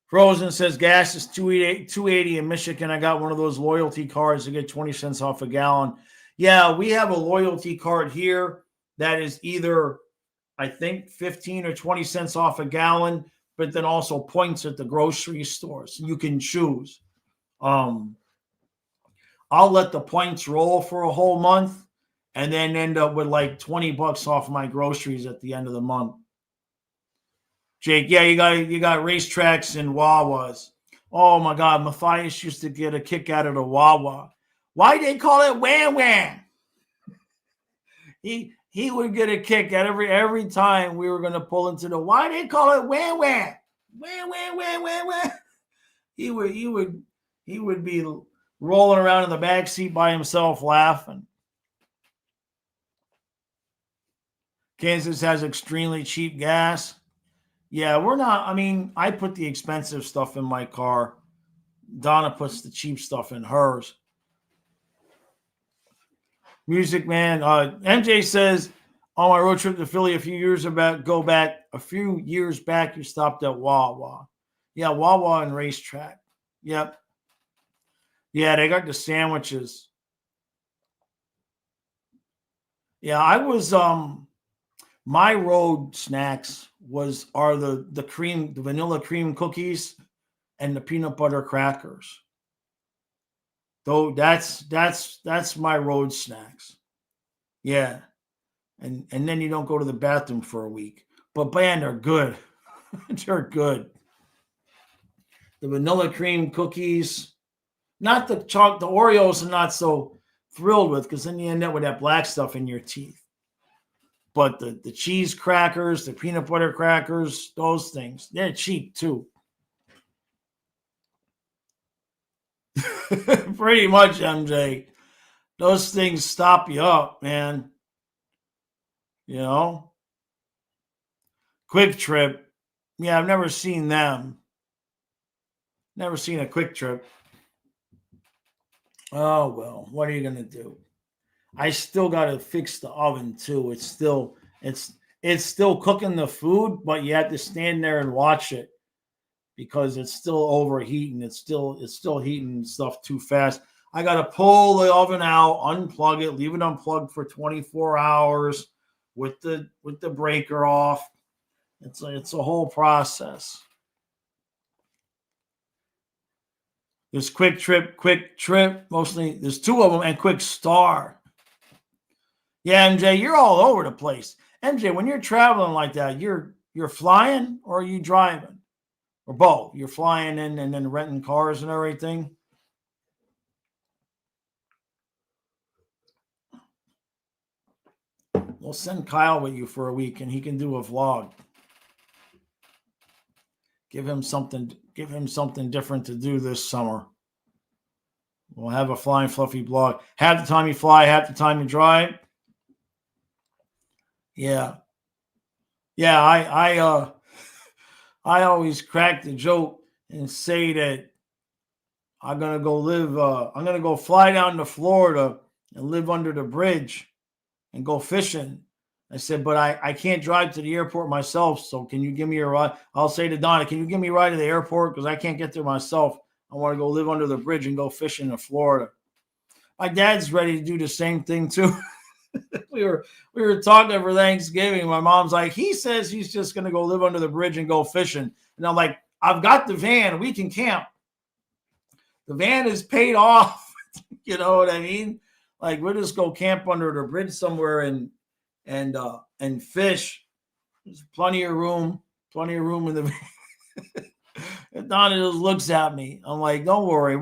A: Frozen says gas is $2.80 in Michigan. I got one of those loyalty cards to get 20 cents off a gallon. Yeah, we have a loyalty card here that is either, I think, 15 or 20 cents off a gallon, but then also points at the grocery store. So you can choose. I'll let the points roll for a whole month and then end up with like $20 off my groceries at the end of the month. Jake, yeah, you got racetracks and Wawas. Oh my God, Matthias used to get a kick out of the Wawa. Why they call it Wham Wham? He would get a kick at every time we were going to pull into the. Why they call it Wham Wham? Wham Wham Wham Wham Wham. He would be rolling around in the back seat by himself laughing. Kansas has extremely cheap gas. Yeah, we're not. I mean, I put the expensive stuff in my car. Donna puts the cheap stuff in hers. Music Man. MJ says, on my road trip to Philly a few years back, you stopped at Wawa. Yeah, Wawa and Racetrack. Yep. Yeah, they got the sandwiches. Yeah, I was my road snacks are the vanilla cream cookies and the peanut butter crackers. Though that's my road snacks. Yeah. And then you don't go to the bathroom for a week. But man, they're good. They're good. The vanilla cream cookies, not the Oreos I'm not so thrilled with because then you end up with that black stuff in your teeth. But the cheese crackers, the peanut butter crackers, those things, they're cheap too. Pretty much, MJ. Those things stop you up, man. You know? Quick Trip. Yeah, I've never seen them. Never seen a Quick Trip. Oh, well, what are you going to do? I still got to fix the oven too. It's still cooking the food, but you have to stand there and watch it because it's still overheating. It's still heating stuff too fast. I got to pull the oven out, unplug it, leave it unplugged for 24 hours with the breaker off. It's a whole process. There's Quick Trip, mostly there's two of them, and Quick Star. Yeah, MJ, you're all over the place. MJ, when you're traveling like that, you're flying or are you driving? Or both? You're flying in and then renting cars and everything? We'll send Kyle with you for a week and he can do a vlog. Give him something different to do this summer. We'll have a Flying Fluffy blog. Half the time you fly, half the time you drive. Yeah. Yeah, I always crack the joke and say that I'm gonna go fly down to Florida and live under the bridge and go fishing. I said, but I can't drive to the airport myself. So can you give me a ride? I'll say to Donna, can you give me a ride to the airport? Because I can't get there myself. I want to go live under the bridge and go fishing in Florida. My dad's ready to do the same thing too. we were talking for Thanksgiving. My mom's like, he says he's just going to go live under the bridge and go fishing. And I'm like, I've got the van. We can camp. The van is paid off. You know what I mean? Like, we'll just go camp under the bridge somewhere and fish. There's plenty of room in the van. And Donna just looks at me. I'm like, don't worry.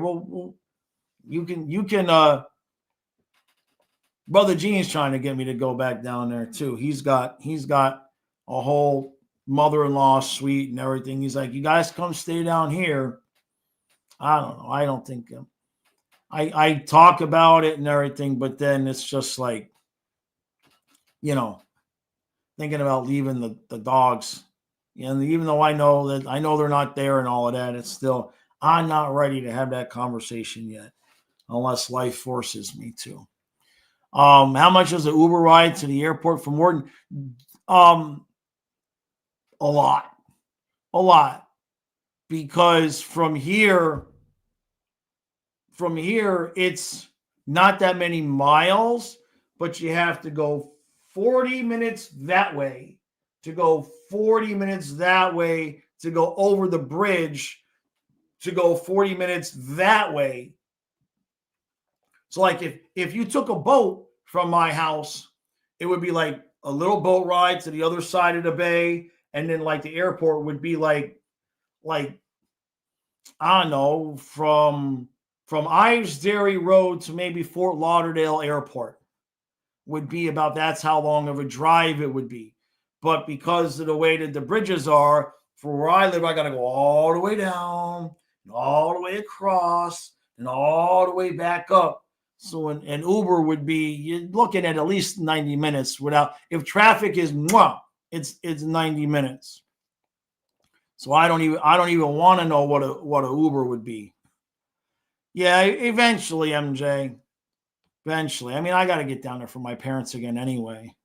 A: You can Brother Gene's trying to get me to go back down there too. He's got a whole mother-in-law suite and everything. He's like, you guys come stay down here. I don't know. I don't think I talk about it and everything, but then it's just like, thinking about leaving the dogs. And even though I know they're not there and all of that, it's still, I'm not ready to have that conversation yet, unless life forces me to. How much is an Uber ride to the airport from Morton? A lot, because from here it's not that many miles, but you have to go 40 minutes that way, to go 40 minutes that way, to go over the bridge, to go 40 minutes that way. So like if you took a boat from my house, it would be like a little boat ride to the other side of the bay, and then like the airport would be like I don't know, from Ives Dairy Road to maybe Fort Lauderdale Airport would be about, that's how long of a drive it would be. But because of the way that the bridges are, for where I live, I got to go all the way down, and all the way across, and all the way back up. So an Uber would be, you're looking at least 90 minutes without, if traffic is it's 90 minutes. So I don't even want to know what a Uber would be. Yeah, eventually, MJ. Eventually. I mean, I got to get down there for my parents again anyway.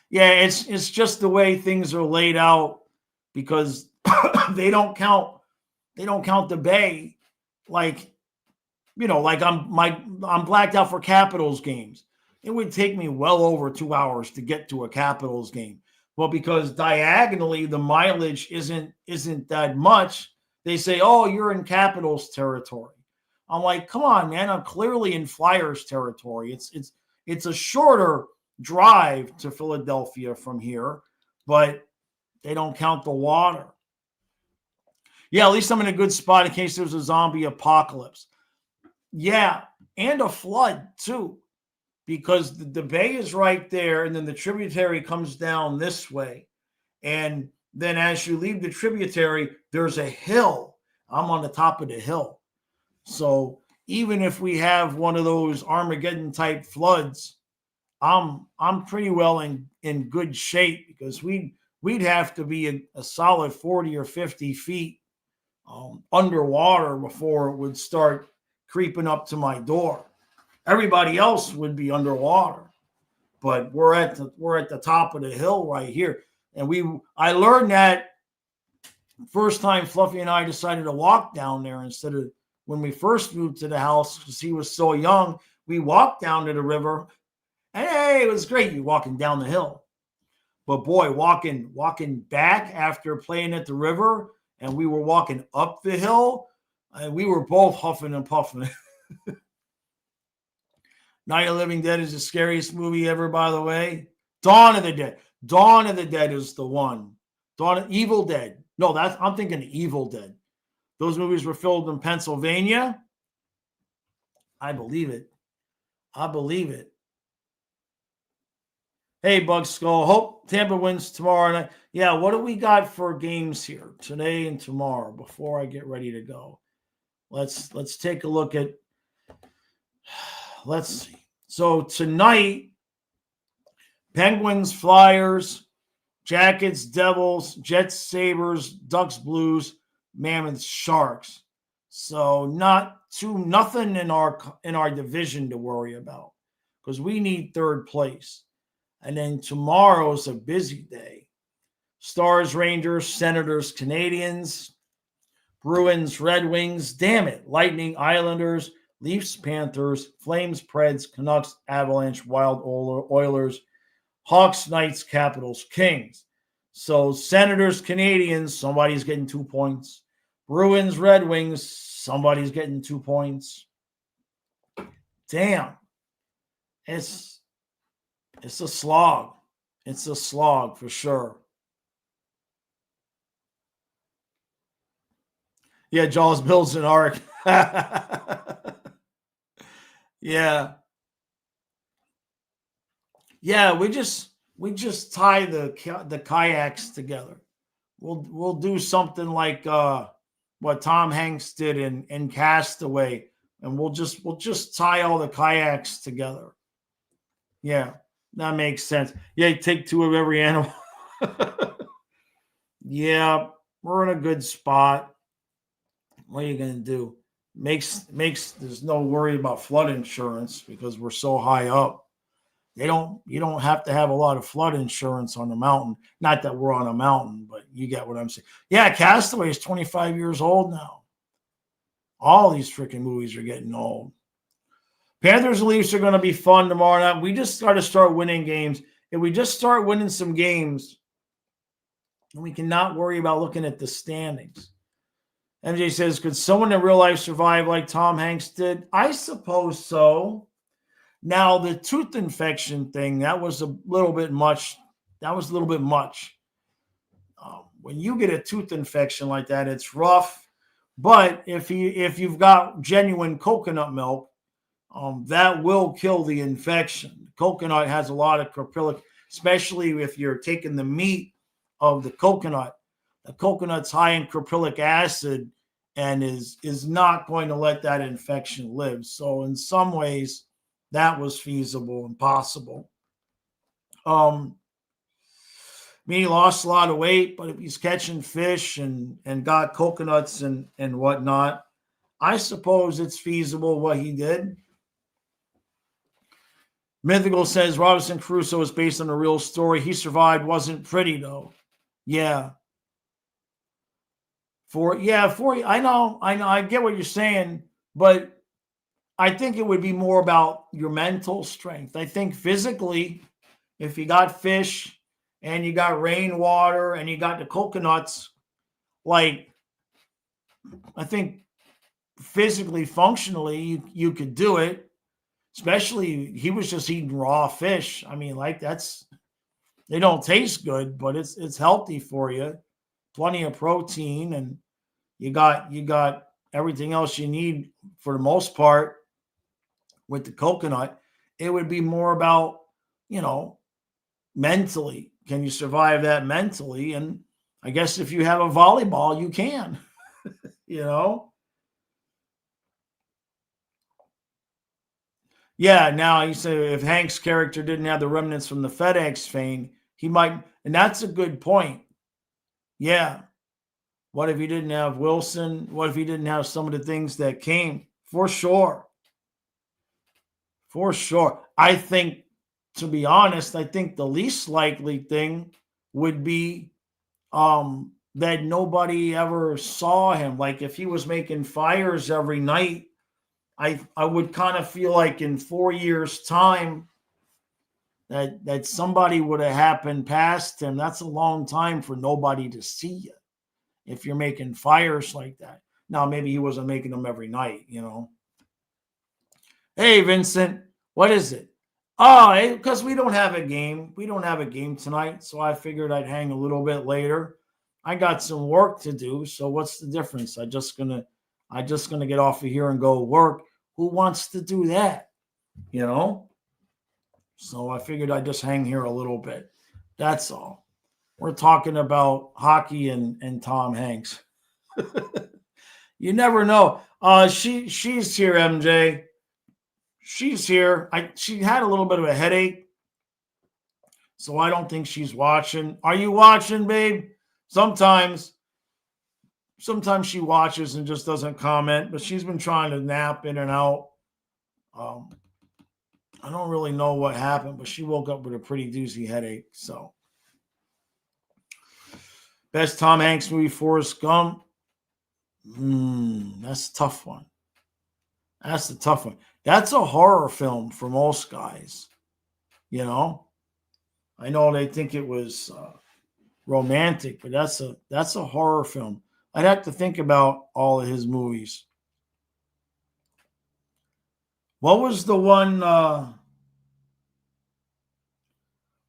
A: Yeah, it's just the way things are laid out, because they don't count the bay, like, like I'm blacked out for Capitals games. It would take me well over 2 hours to get to a Capitals game. Well, because diagonally the mileage isn't that much, they say, "Oh, you're in Capitals territory." I'm like, "Come on, man! I'm clearly in Flyers territory. It's a shorter drive to Philadelphia from here, but they don't count the water." Yeah, at least I'm in a good spot in case there's a zombie apocalypse. Yeah, and a flood too, because the bay is right there, and then the tributary comes down this way. And then as you leave the tributary, there's a hill. I'm on the top of the hill. So even if we have one of those Armageddon type floods, I'm pretty well in good shape, because we'd have to be a solid 40 or 50 feet underwater before it would start creeping up to my door. Everybody else would be underwater, but we're at the top of the hill right here. And I learned that first time Fluffy and I decided to walk down there instead of when we first moved to the house, because he was so young. We walked down to the river, and hey, it was great. You walking down the hill. But boy, walking back after playing at the river, and we were walking up the hill, and we were both huffing and puffing. Night of the Living Dead is the scariest movie ever, by the way. Dawn of the Dead. Dawn of the Dead is the one. Evil Dead. No, I'm thinking Evil Dead. Those movies were filmed in Pennsylvania. I believe it. Hey, Bug Skull. Hope Tampa wins tomorrow night. Yeah, what do we got for games here today and tomorrow before I get ready to go? Let's take a look at. Let's see. So tonight, Penguins, Flyers, Jackets, Devils, Jets, Sabres, Ducks, Blues, Mammoths, Sharks. So nothing in our division to worry about, because we need third place. And then tomorrow's a busy day. Stars, Rangers, Senators, Canadians, Bruins, Red Wings, damn it, Lightning, Islanders, Leafs, Panthers, Flames, Preds, Canucks, Avalanche, Wild, Oilers, Hawks, Knights, Capitals, Kings. So Senators, Canadians, somebody's getting 2 points. Bruins, Red Wings, somebody's getting 2 points. Damn. It's a slog. It's a slog for sure. Yeah, Jaws, Bills, and Ark. Yeah. Yeah, we just tie the kayaks together. We'll do something like what Tom Hanks did in Castaway, and we'll just tie all the kayaks together. Yeah, that makes sense. Yeah, take 2 of every animal. Yeah, we're in a good spot. What are you gonna do? Makes there's no worry about flood insurance because we're so high up. You don't have to have a lot of flood insurance on the mountain. Not that we're on a mountain, but you get what I'm saying. Yeah, Castaway is 25 years old now. All these freaking movies are getting old. Panthers and Leafs are going to be fun tomorrow night. We just got to start winning games. If we just start winning some games, and we cannot worry about looking at the standings. MJ says, could someone in real life survive like Tom Hanks did? I suppose so. Now, the tooth infection thing, that was a little bit much. When you get a tooth infection like that, it's rough. But if you've got genuine coconut milk, that will kill the infection. Coconut has a lot of caprylic, especially if you're taking the meat of the coconut. The coconut's high in caprylic acid and is not going to let that infection live. So in some ways, that was feasible and possible. He lost a lot of weight, but if he's catching fish and got coconuts and whatnot, I suppose it's feasible what he did. Mythical says Robinson Crusoe is based on a real story. He survived, wasn't pretty though. Yeah. I know, I get what you're saying, but I think it would be more about your mental strength. I think physically, if you got fish and you got rainwater and you got the coconuts, like, I think physically, functionally, you could do it. Especially, he was just eating raw fish. I mean, like, they don't taste good, but it's healthy for you. Plenty of protein, and you got everything else you need for the most part with the coconut. It would be more about, mentally. Can you survive that mentally? And I guess if you have a volleyball, you can, Yeah, now he said if Hank's character didn't have the remnants from the FedEx fame, he might, and that's a good point. Yeah. What if he didn't have Wilson? What if he didn't have some of the things that came? For sure. For sure. I think, to be honest, I think the least likely thing would be that nobody ever saw him. Like if he was making fires every night, I would kind of feel like in 4 years' time that somebody would have happened past him. That's a long time for nobody to see you if you're making fires like that. Now maybe he wasn't making them every night, you know. Hey Vincent, what is it? Oh, because we don't have a game. We don't have a game tonight, so I figured I'd hang a little bit later. I got some work to do, so what's the difference? I just gonna get off of here and go work. Who wants to do that? You know? So I figured I'd just hang here a little bit. That's all. We're talking about hockey and Tom Hanks. You never know. She's here, MJ. She's here. She had a little bit of a headache, so I don't think she's watching. Are you watching, babe? Sometimes she watches and just doesn't comment, but she's been trying to nap in and out. I don't really know what happened, but she woke up with a pretty doozy headache. So, best Tom Hanks movie, Forrest Gump. That's a tough one. That's a tough one. That's a horror film for most guys. You know, I know they think it was romantic, but that's a horror film. I'd have to think about all of his movies. What was the one?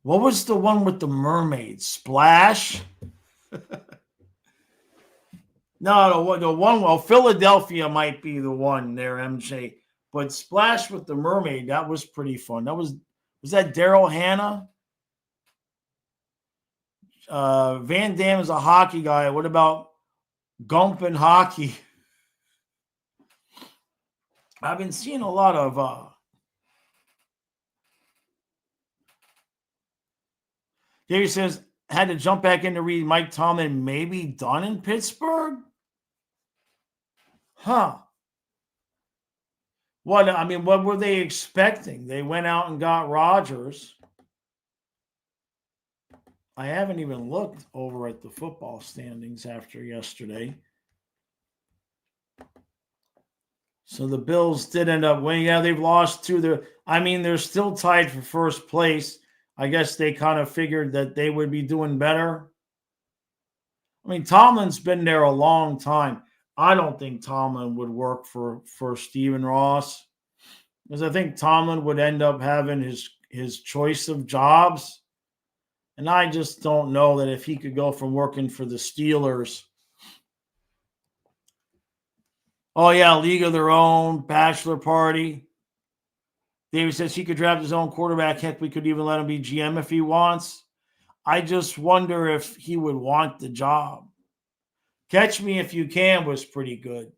A: What was the one with the mermaid? Splash? No, the one. Well, Philadelphia might be the one there, MJ. But Splash with the mermaid, that was pretty fun. Was that Daryl Hannah? Van Damme is a hockey guy. What about Gump and hockey? I've been seeing a lot of David says, had to jump back in to read Mike Tomlin maybe done in Pittsburgh? Huh. What were they expecting? They went out and got Rodgers. I haven't even looked over at the football standings after yesterday. So the Bills did end up winning. Yeah, they've lost two. They're still tied for first place. I guess they kind of figured that they would be doing better. Tomlin's been there a long time. I don't think Tomlin would work for Stephen Ross, because I think Tomlin would end up having his choice of jobs. And I just don't know that if he could go from working for the Steelers. Oh, yeah, League of Their Own, Bachelor Party. David says he could draft his own quarterback. Heck, we could even let him be GM if he wants. I just wonder if he would want the job. Catch Me If You Can was pretty good.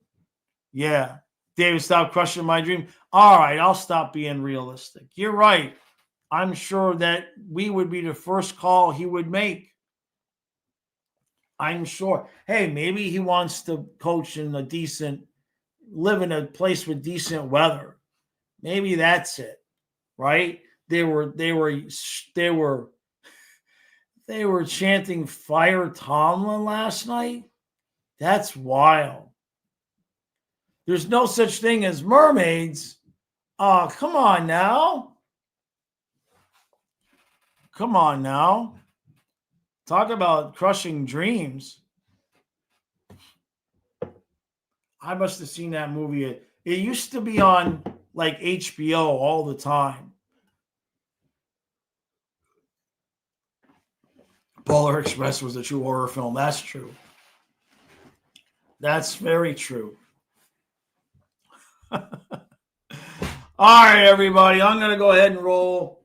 A: Yeah. David, stop crushing my dream. All right, I'll stop being realistic. You're right. I'm sure that we would be the first call he would make. I'm sure. Hey, maybe he wants to coach live in a place with decent weather. Maybe that's it, right? They were chanting "Fire Tomlin" last night. That's wild. There's no such thing as mermaids. Oh, come on now. Come on now. Talk about crushing dreams. I must have seen that movie. It used to be on like HBO all the time. Polar Express was a true horror film. That's true. That's very true. All right, everybody. I'm going to go ahead and roll.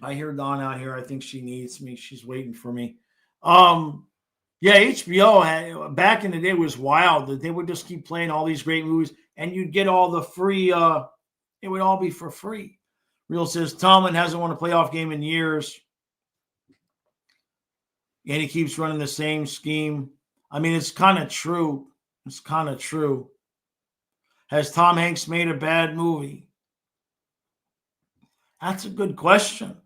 A: I hear Dawn out here. I think she needs me. She's waiting for me. Yeah, HBO back in the day was wild. That they would just keep playing all these great movies, and you'd get all the free It would all be for free. Real says Tomlin hasn't won a playoff game in years. And he keeps running the same scheme. I mean, it's kind of true. It's kind of true. Has Tom Hanks made a bad movie? That's a good question.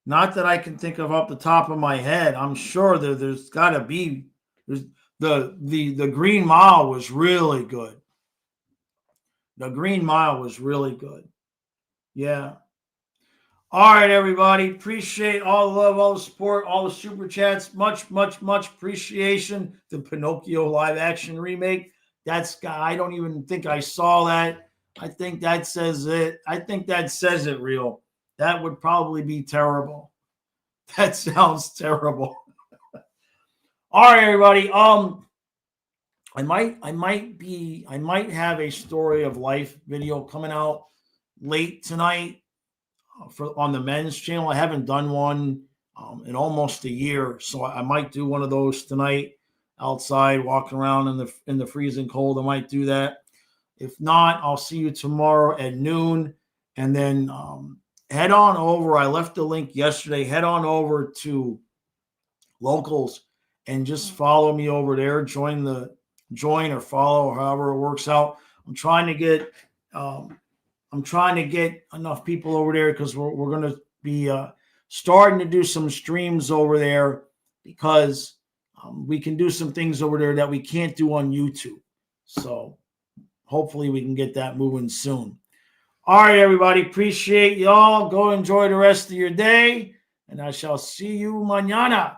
A: Not that I can think of off the top of my head. I'm sure there's got to be. The Green Mile was really good. The Green Mile was really good. Yeah. All right, everybody. Appreciate all the love, all the support, all the super chats. Much, much, much appreciation. The Pinocchio live action remake. I don't even think I saw that. I think that says it. I think that says it real. That would probably be terrible. That sounds terrible. All right, everybody. I might have a story of life video coming out late tonight on the men's channel. I haven't done one in almost a year, so I might do one of those tonight outside, walking around in the freezing cold. I might do that. If not, I'll see you tomorrow at noon, and then head on over. I left the link yesterday. Head on over to Locals and just follow me over there. Join or follow, or however it works out. I'm trying to get enough people over there because we're going to be starting to do some streams over there because we can do some things over there that we can't do on YouTube. So hopefully we can get that moving soon. All right, everybody. Appreciate y'all. Go enjoy the rest of your day, and I shall see you mañana.